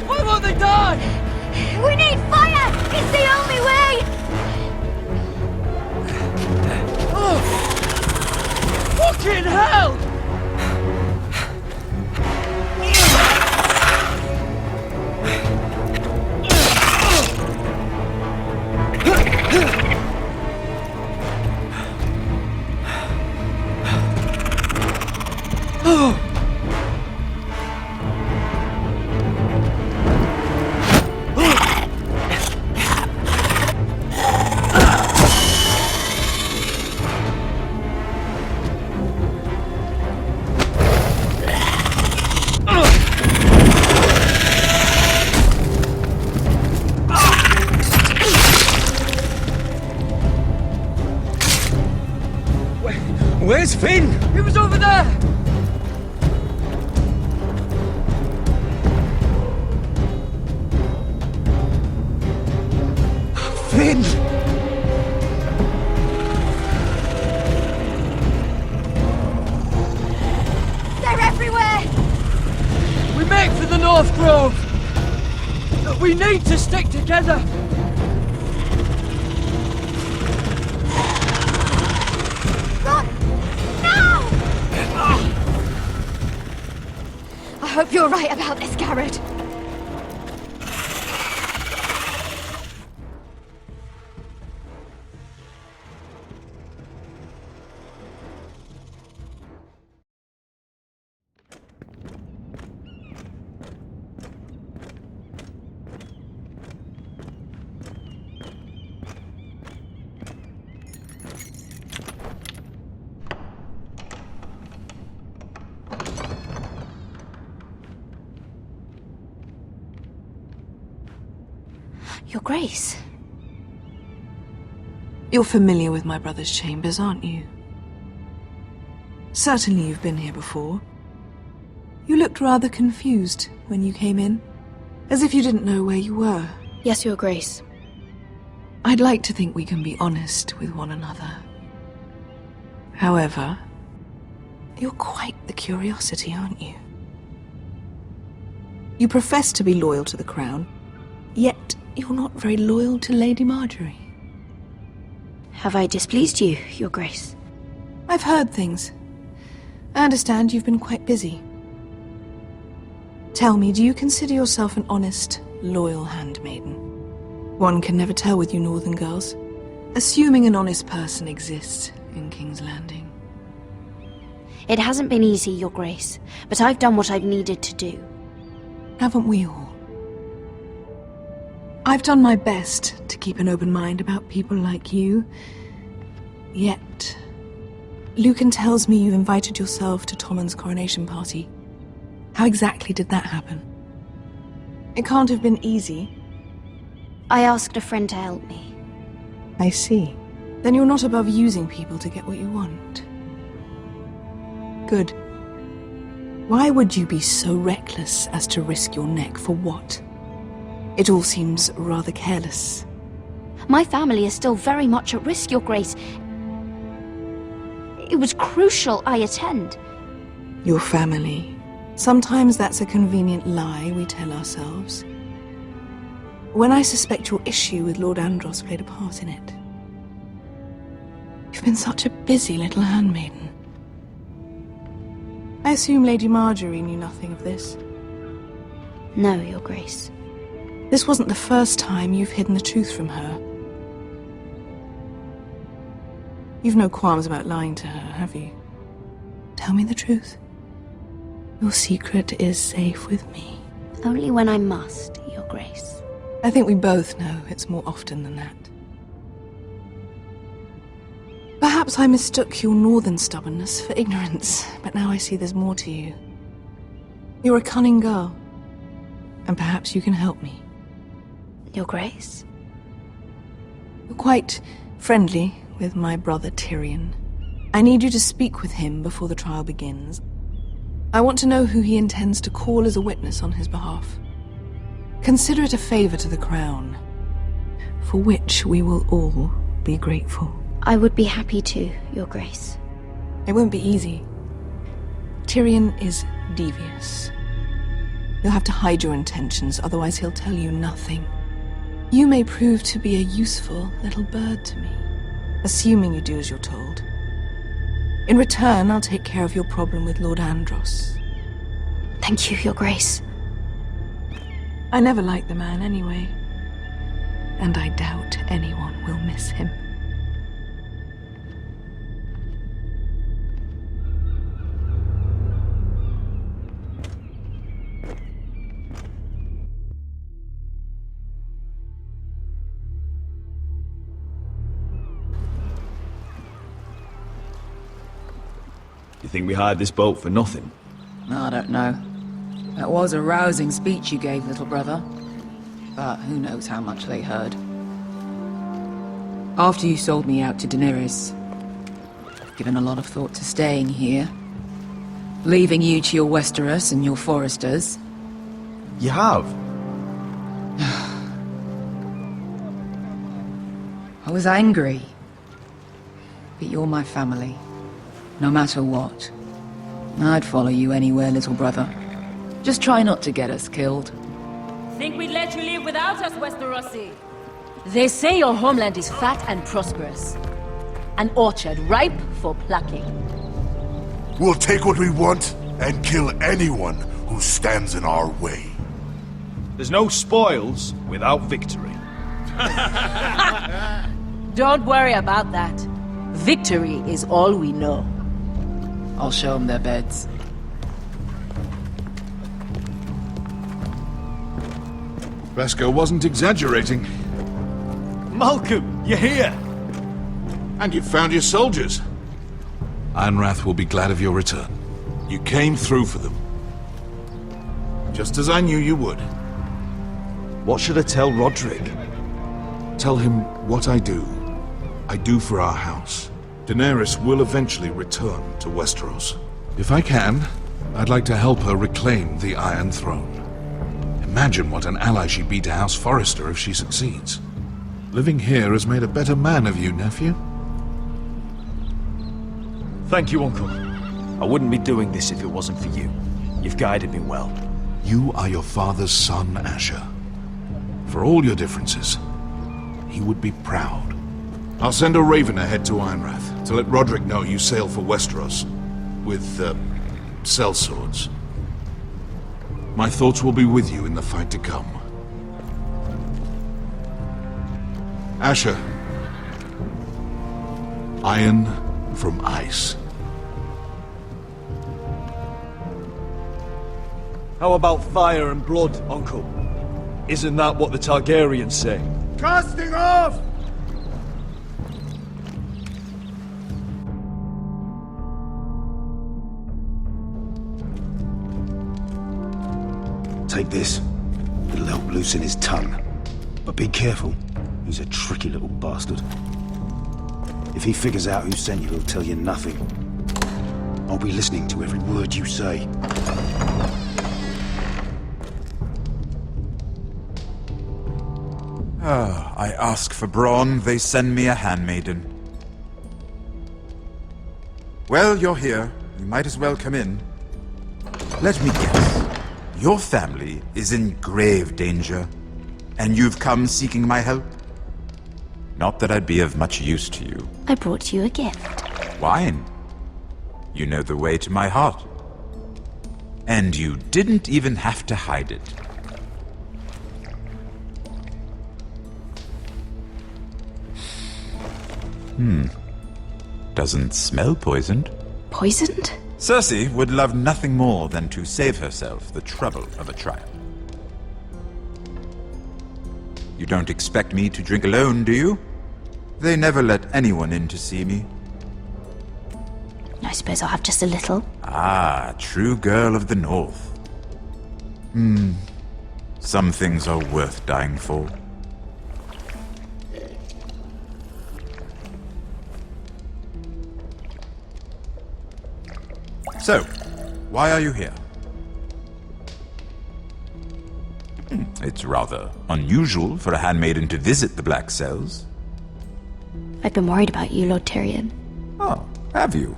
Why won't they die? We need fire! It's the only way! Fucking hell! Where's Finn? He was over there! Finn! They're everywhere! We make for the North Grove! We need to stick together! Run! No! I hope you're right about this, Garrett. Your Grace. You're familiar with my brother's chambers, aren't you? Certainly you've been here before. You looked rather confused when you came in, as if you didn't know where you were. Yes, Your Grace. I'd like to think we can be honest with one another. However, you're quite the curiosity, aren't you? You profess to be loyal to the crown, yet you're not very loyal to Lady Marjorie. Have I displeased you, Your Grace? I've heard things. I understand you've been quite busy. Tell me, do you consider yourself an honest, loyal handmaiden? One can never tell with you northern girls. Assuming an honest person exists in King's Landing. It hasn't been easy, Your Grace, but I've done what I've needed to do. Haven't we all? I've done my best to keep an open mind about people like you. Yet, Lucan tells me you invited yourself to Tommen's coronation party. How exactly did that happen? It can't have been easy. I asked a friend to help me. I see. Then you're not above using people to get what you want. Good. Why would you be so reckless as to risk your neck for what? It all seems rather careless. My family is still very much at risk, Your Grace. It was crucial I attend. Your family. Sometimes that's a convenient lie we tell ourselves. When I suspect your issue with Lord Andros played a part in it. You've been such a busy little handmaiden. I assume Lady Marjorie knew nothing of this. No, Your Grace. This wasn't the first time you've hidden the truth from her. You've no qualms about lying to her, have you? Tell me the truth. Your secret is safe with me. Only when I must, Your Grace. I think we both know it's more often than that. Perhaps I mistook your northern stubbornness for ignorance, but now I see there's more to you. You're a cunning girl, and perhaps you can help me. Your Grace? You're quite friendly with my brother Tyrion. I need you to speak with him before the trial begins. I want to know who he intends to call as a witness on his behalf. Consider it a favor to the crown, for which we will all be grateful. I would be happy to, Your Grace. It won't be easy. Tyrion is devious. You'll have to hide your intentions, otherwise he'll tell you nothing. You may prove to be a useful little bird to me, assuming you do as you're told. In return, I'll take care of your problem with Lord Andros. Thank you, Your Grace. I never liked the man anyway, and I doubt anyone will miss him. You think we hired this boat for nothing? I don't know. That was a rousing speech you gave, little brother. But who knows how much they heard. After you sold me out to Daenerys, I've given a lot of thought to staying here. Leaving you to your Westeros and your Foresters. You have? I was angry. But you're my family. No matter what. I'd follow you anywhere, little brother. Just try not to get us killed. Think we'd let you live without us, Westerosi? They say your homeland is fat and prosperous. An orchard ripe for plucking. We'll take what we want and kill anyone who stands in our way. There's no spoils without victory. Don't worry about that. Victory is all we know. I'll show them their beds. Vasco wasn't exaggerating. Malcolm, you're here! And you've found your soldiers. Ironrath will be glad of your return. You came through for them. Just as I knew you would. What should I tell Roderick? Tell him what I do. I do for our house. Daenerys will eventually return to Westeros. If I can, I'd like to help her reclaim the Iron Throne. Imagine what an ally she'd be to House Forrester if she succeeds. Living here has made a better man of you, nephew. Thank you, Uncle. I wouldn't be doing this if it wasn't for you. You've guided me well. You are your father's son, Asher. For all your differences, he would be proud. I'll send a raven ahead to Ironrath to let Roderick know you sail for Westeros with, sellswords. My thoughts will be with you in the fight to come. Asher. Iron from ice. How about fire and blood, Uncle? Isn't that what the Targaryens say? Casting off! Take this. It'll help loosen his tongue. But be careful. He's a tricky little bastard. If he figures out who sent you, he'll tell you nothing. I'll be listening to every word you say. I ask for brawn, they send me a handmaiden. Well, you're here. You might as well come in. Let me guess. Your family is in grave danger, and you've come seeking my help? Not that I'd be of much use to you. I brought you a gift. Wine. You know the way to my heart. And you didn't even have to hide it. Doesn't smell poisoned. Poisoned? Cersei would love nothing more than to save herself the trouble of a trial. You don't expect me to drink alone, do you? They never let anyone in to see me. I suppose I'll have just a little. Ah, true girl of the North. Some things are worth dying for. So, why are you here? It's rather unusual for a handmaiden to visit the Black Cells. I've been worried about you, Lord Tyrion. Oh, have you?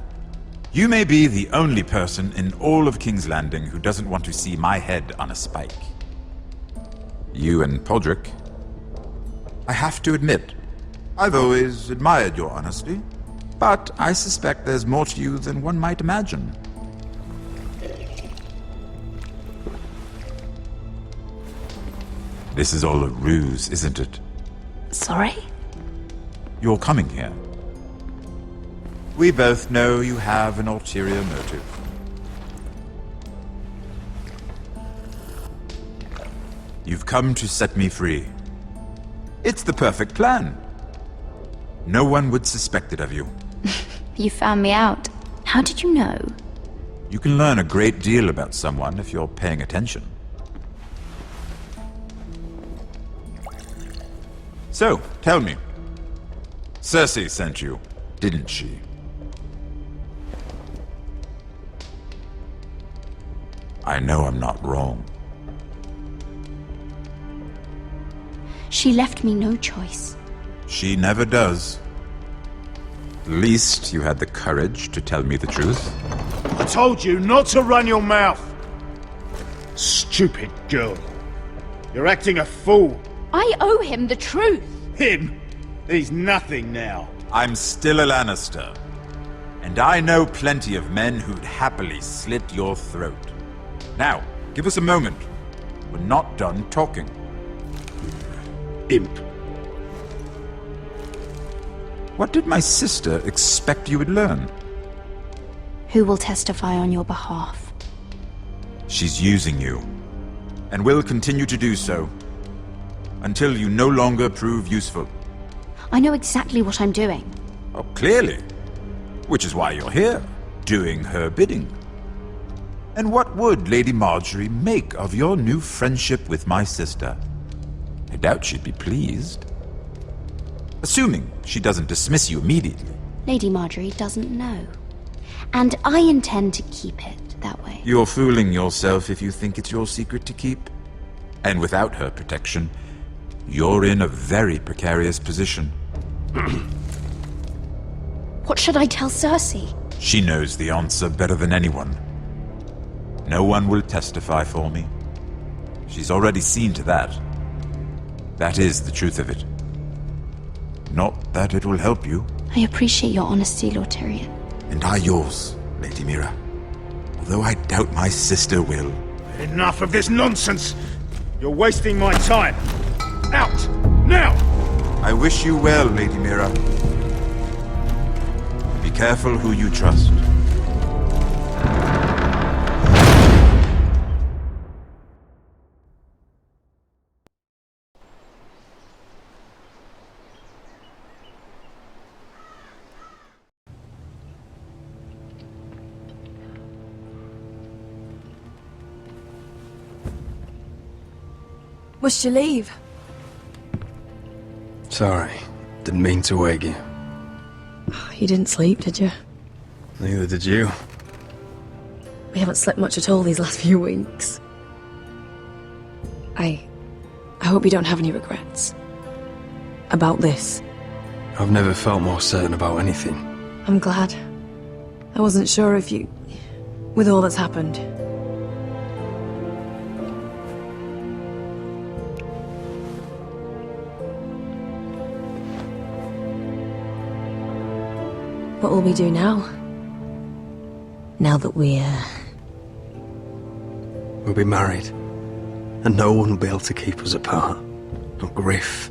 You may be the only person in all of King's Landing who doesn't want to see my head on a spike. You and Podrick. I have to admit, I've always admired your honesty, but I suspect there's more to you than one might imagine. This is all a ruse, isn't it? Sorry? You're coming here. We both know you have an ulterior motive. You've come to set me free. It's the perfect plan. No one would suspect it of you. You found me out. How did you know? You can learn a great deal about someone if you're paying attention. So, tell me. Cersei sent you, didn't she? I know I'm not wrong. She left me no choice. She never does. At least you had the courage to tell me the truth. I told you not to run your mouth! Stupid girl. You're acting a fool. I owe him the truth. Him? He's nothing now. I'm still a Lannister. And I know plenty of men who'd happily slit your throat. Now, give us a moment. We're not done talking. Imp. What did my sister expect you would learn? Who will testify on your behalf? She's using you. And will continue to do so. Until you no longer prove useful. I know exactly what I'm doing. Oh, clearly. Which is why you're here, doing her bidding. And what would Lady Marjorie make of your new friendship with my sister? I doubt she'd be pleased. Assuming she doesn't dismiss you immediately. Lady Marjorie doesn't know. And I intend to keep it that way. You're fooling yourself if you think it's your secret to keep. And without her protection, you're in a very precarious position. What should I tell Cersei? She knows the answer better than anyone. No one will testify for me. She's already seen to that. That is the truth of it. Not that it will help you. I appreciate your honesty, Lord Tyrion. And I yours, Lady Mira. Although I doubt my sister will. Enough of this nonsense! You're wasting my time! Out! Now! I wish you well, Lady Mira. Be careful who you trust. Must you leave? Sorry, didn't mean to wake you. You didn't sleep, did you? Neither did you. We haven't slept much at all these last few weeks. I hope you don't have any regrets. About this. I've never felt more certain about anything. I'm glad. I wasn't sure if you... with all that's happened. What will we do now? Now that we'll be married. And no one will be able to keep us apart. Not Griff,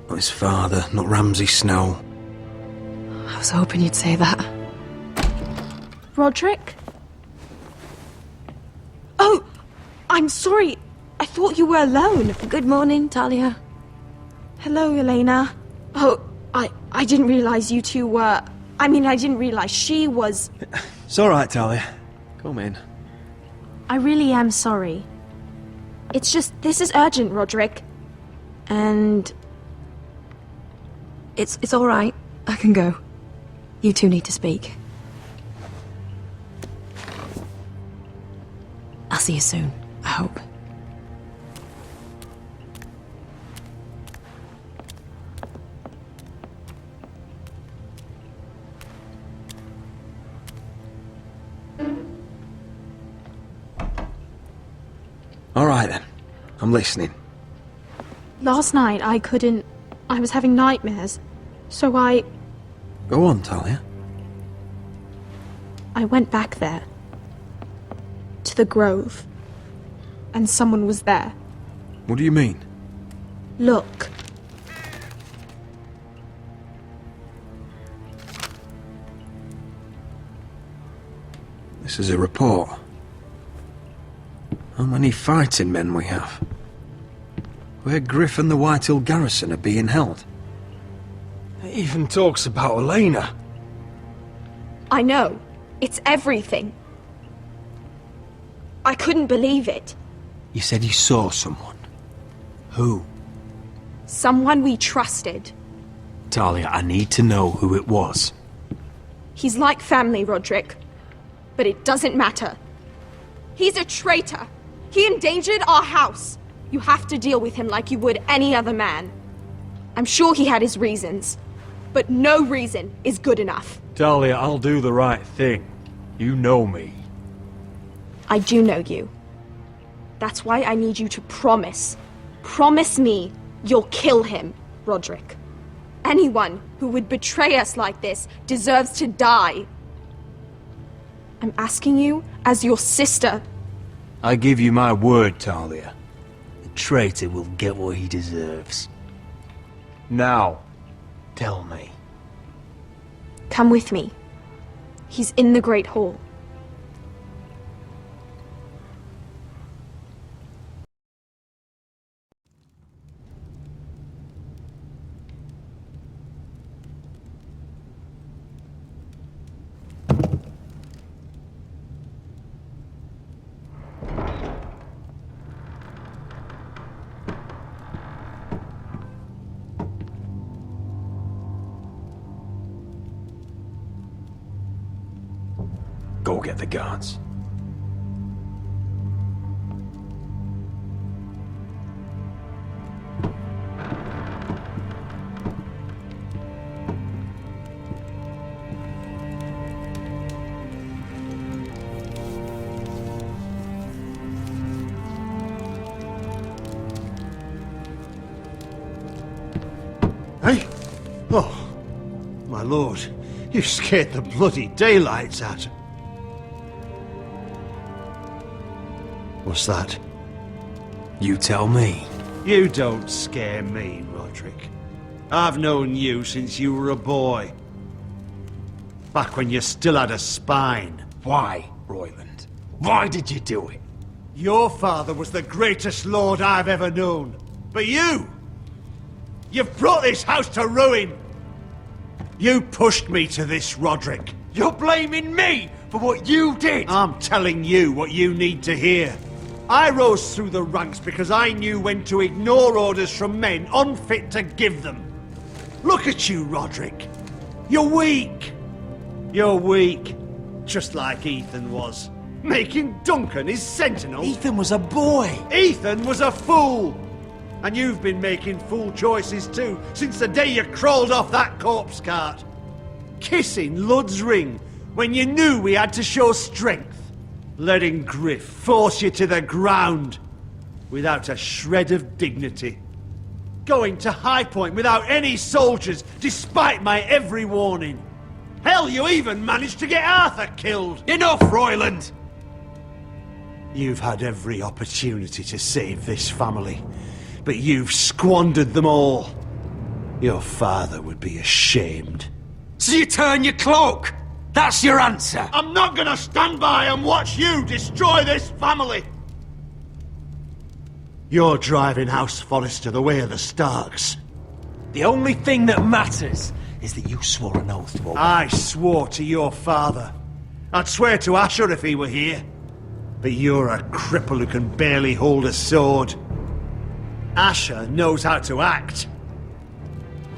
not his father, not Ramsay Snow. I was hoping you'd say that. Roderick? Oh, I'm sorry. I thought you were alone. Good morning, Talia. Hello, Elena. Oh, I didn't realize you two were... I mean, I didn't realize she was... It's all right, Talia. Come in. I really am sorry. It's just, this is urgent, Roderick. And... It's all right. I can go. You two need to speak. I'll see you soon, I hope. All right, then. I'm listening. Last night, I couldn't... I was having nightmares. So I Go on, Talia. went back there. To the grove. And someone was there. What do you mean? Look. This is a report. How many fighting men we have? Where Griff and the Whitehill garrison are being held. It even talks about Elena. I know. It's everything. I couldn't believe it. You said you saw someone. Who? Someone we trusted. Talia, I need to know who it was. He's like family, Roderick. But it doesn't matter. He's a traitor. He endangered our house. You have to deal with him like you would any other man. I'm sure he had his reasons. But no reason is good enough. Talia, I'll do the right thing. You know me. I do know you. That's why I need you to promise. Promise me you'll kill him, Roderick. Anyone who would betray us like this deserves to die. I'm asking you as your sister. I give you my word, Talia. The traitor will get what he deserves. Now, tell me. Come with me. He's in the Great Hall. Go get the guards. Hey? Oh, my lord, you scared the bloody daylights out. What's that? You tell me. You don't scare me, Roderick. I've known you since you were a boy. Back when you still had a spine. Why, Royland? Why did you do it? Your father was the greatest lord I've ever known. But you've brought this house to ruin. You pushed me to this, Roderick. You're blaming me for what you did. I'm telling you what you need to hear. I rose through the ranks because I knew when to ignore orders from men unfit to give them. Look at you, Roderick. You're weak. You're weak. Just like Ethan was. Making Duncan his sentinel. Ethan was a boy. Ethan was a fool. And you've been making fool choices too, since the day you crawled off that corpse cart. Kissing Lud's ring when you knew we had to show strength. Letting Griff force you to the ground without a shred of dignity. Going to High Point without any soldiers, despite my every warning. Hell, you even managed to get Arthur killed. Enough, Royland! You've had every opportunity to save this family, but you've squandered them all. Your father would be ashamed. So you turn your cloak? That's your answer? I'm not gonna stand by and watch you destroy this family! You're driving House Forrester the way of the Starks. The only thing that matters is that you swore an oath to obey. I swore to your father. I'd swear to Asher if he were here. But you're a cripple who can barely hold a sword. Asher knows how to act.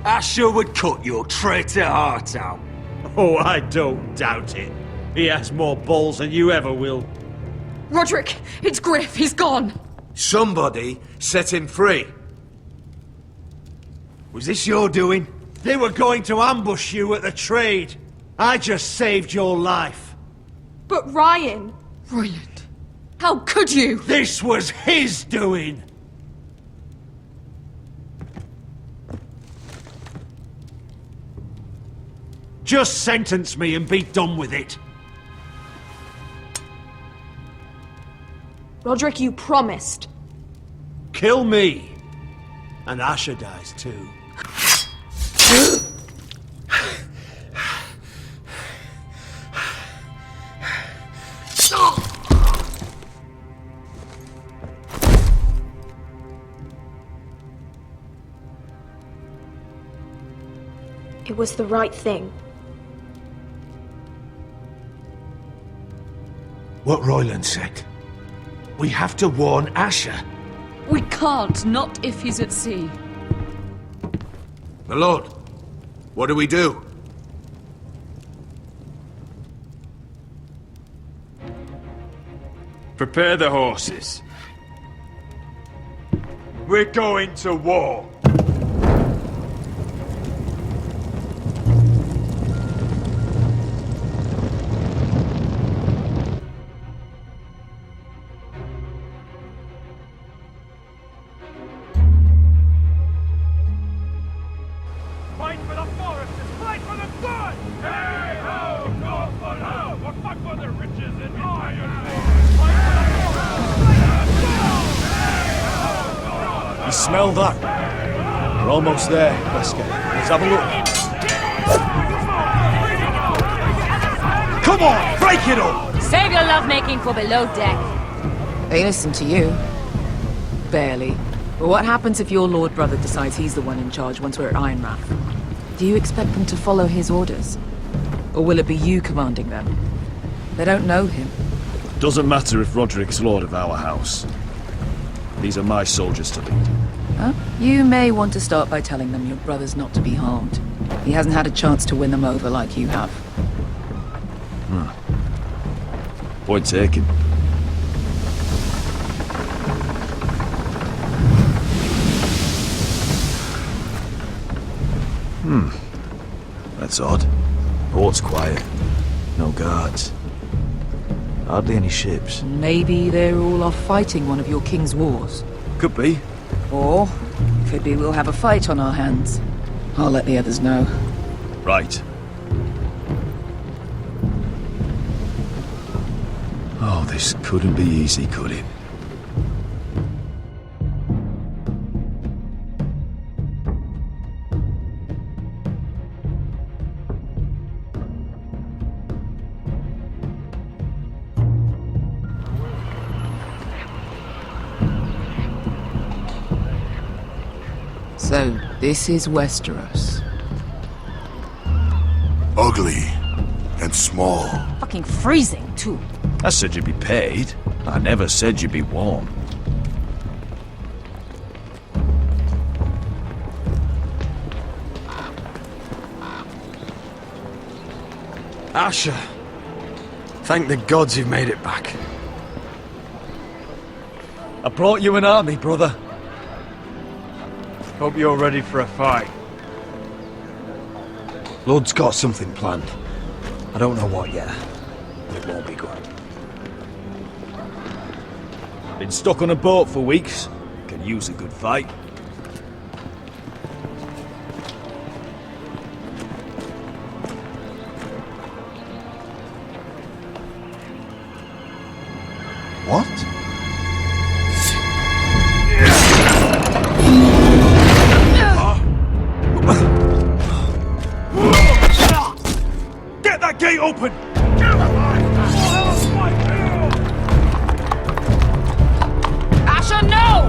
Asher would cut your traitor heart out. Oh, I don't doubt it. He has more balls than you ever will. Roderick, it's Griff. He's gone. Somebody set him free. Was this your doing? They were going to ambush you at the trade. I just saved your life. But Ryan... Royland, how could you? This was his doing. Just sentence me and be done with it. Roderick, you promised. Kill me. And Asher dies too. It was the right thing. What Royland said. We have to warn Asher. We can't, not if he's at sea. My lord, what do we do? Prepare the horses. We're going to war. Fight for the foresters! Fight for the good! Hey ho! Go for now! Or fight for the riches and iron! You smell that? We're almost there, Wesker. Let's have a look. Come on! Break it up! Save your lovemaking for below deck. They listen to you. Barely. But what happens if your lord brother decides he's the one in charge once we're at Ironrath? Do you expect them to follow his orders? Or will it be you commanding them? They don't know him. Doesn't matter if Roderick's lord of our house. These are my soldiers to lead. Huh? You may want to start by telling them your brother's not to be harmed. He hasn't had a chance to win them over like you have. Point taken. That's odd. Port's quiet. No guards. Hardly any ships. Maybe they're all off fighting one of your king's wars. Could be. Or, could be we'll have a fight on our hands. I'll let the others know. Right. Oh, this couldn't be easy, could it? So, this is Westeros. Ugly and small. Fucking freezing, too. I said you'd be paid. I never said you'd be warm. Asher. Thank the gods you've made it back. I brought you an army, brother. Hope you're ready for a fight. Lord's got something planned. I don't know what yet, but it won't be good. Been stuck on a boat for weeks. Can use a good fight. What? Get that gate open! Asher, no!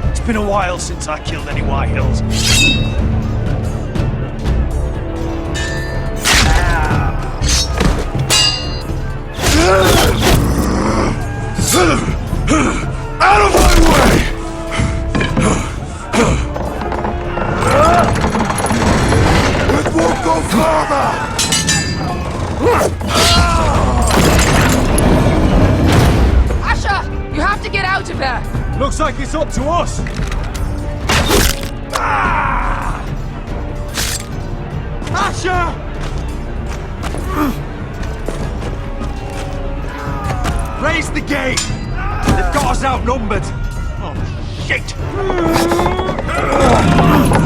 It's been a while since I killed any White Hills. Out of my way! It won't go further! Asher, you have to get out of here! Looks like it's up to us! Asher! Raise the gate! They've got us outnumbered! Oh, shit!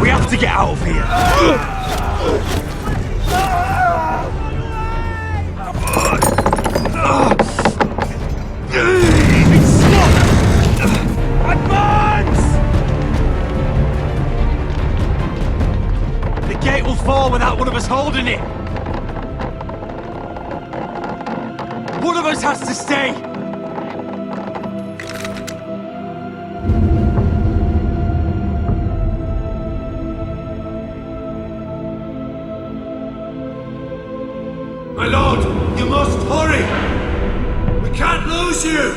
We have to get out of here! It's stuck! Advance! The gate will fall without one of us holding it! One of us has to stay! My lord, you must hurry! We can't lose you!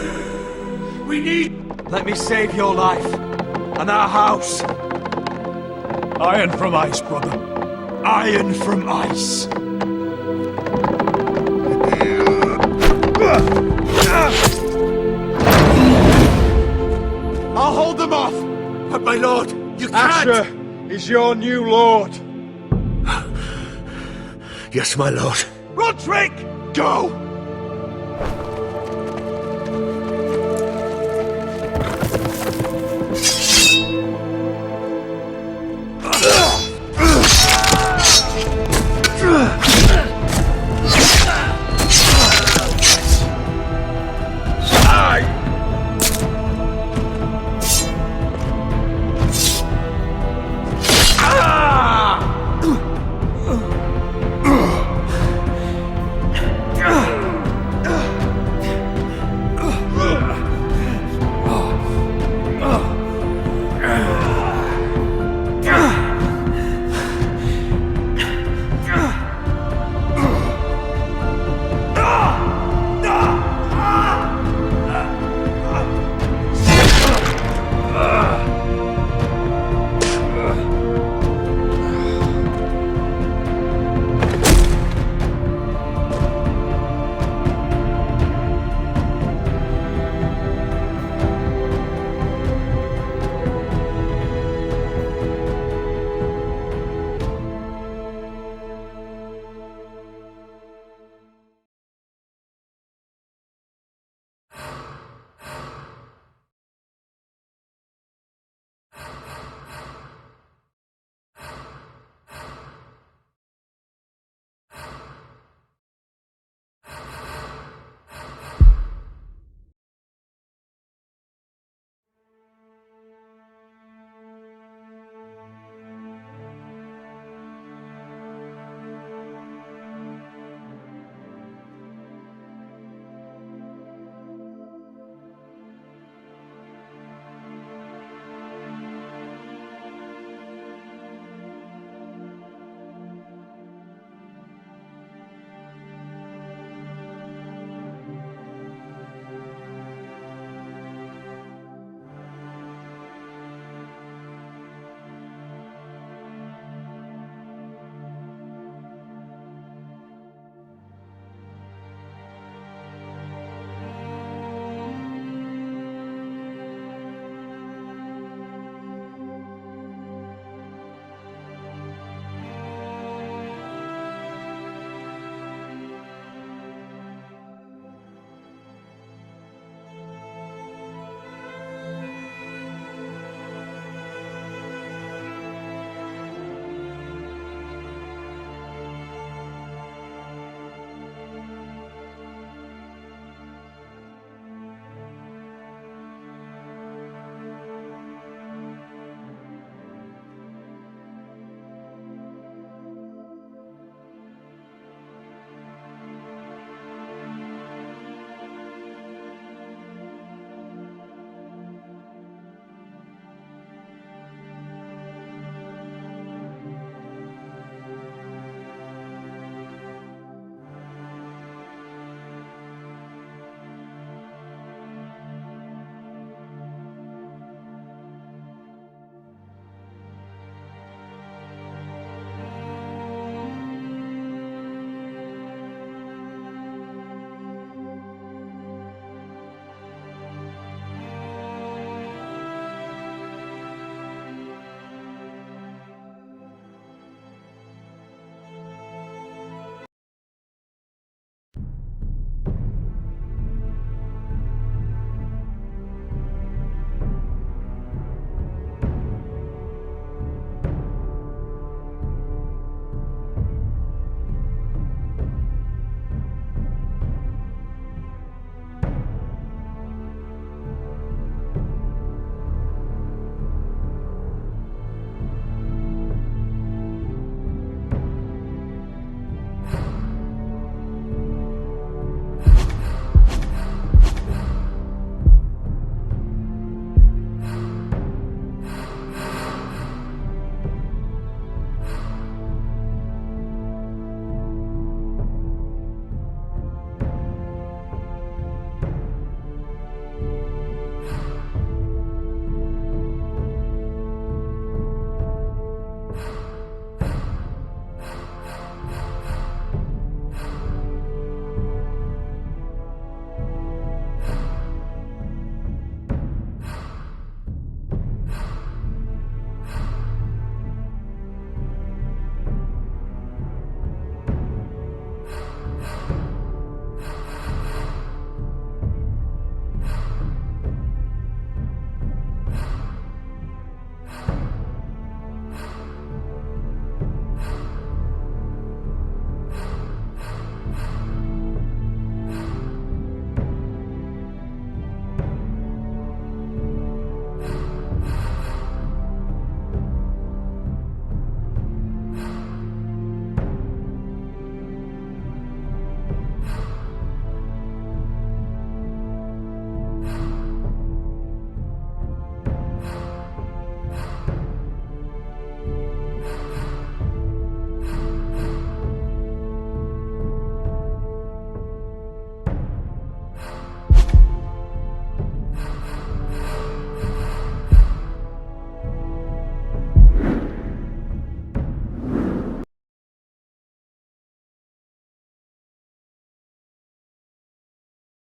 We need... Let me save your life, and our house. Iron from ice, brother. Iron from ice. I'll hold them off! But my lord, you can't! Asher is your new lord. Yes, my lord. Roderick! Go!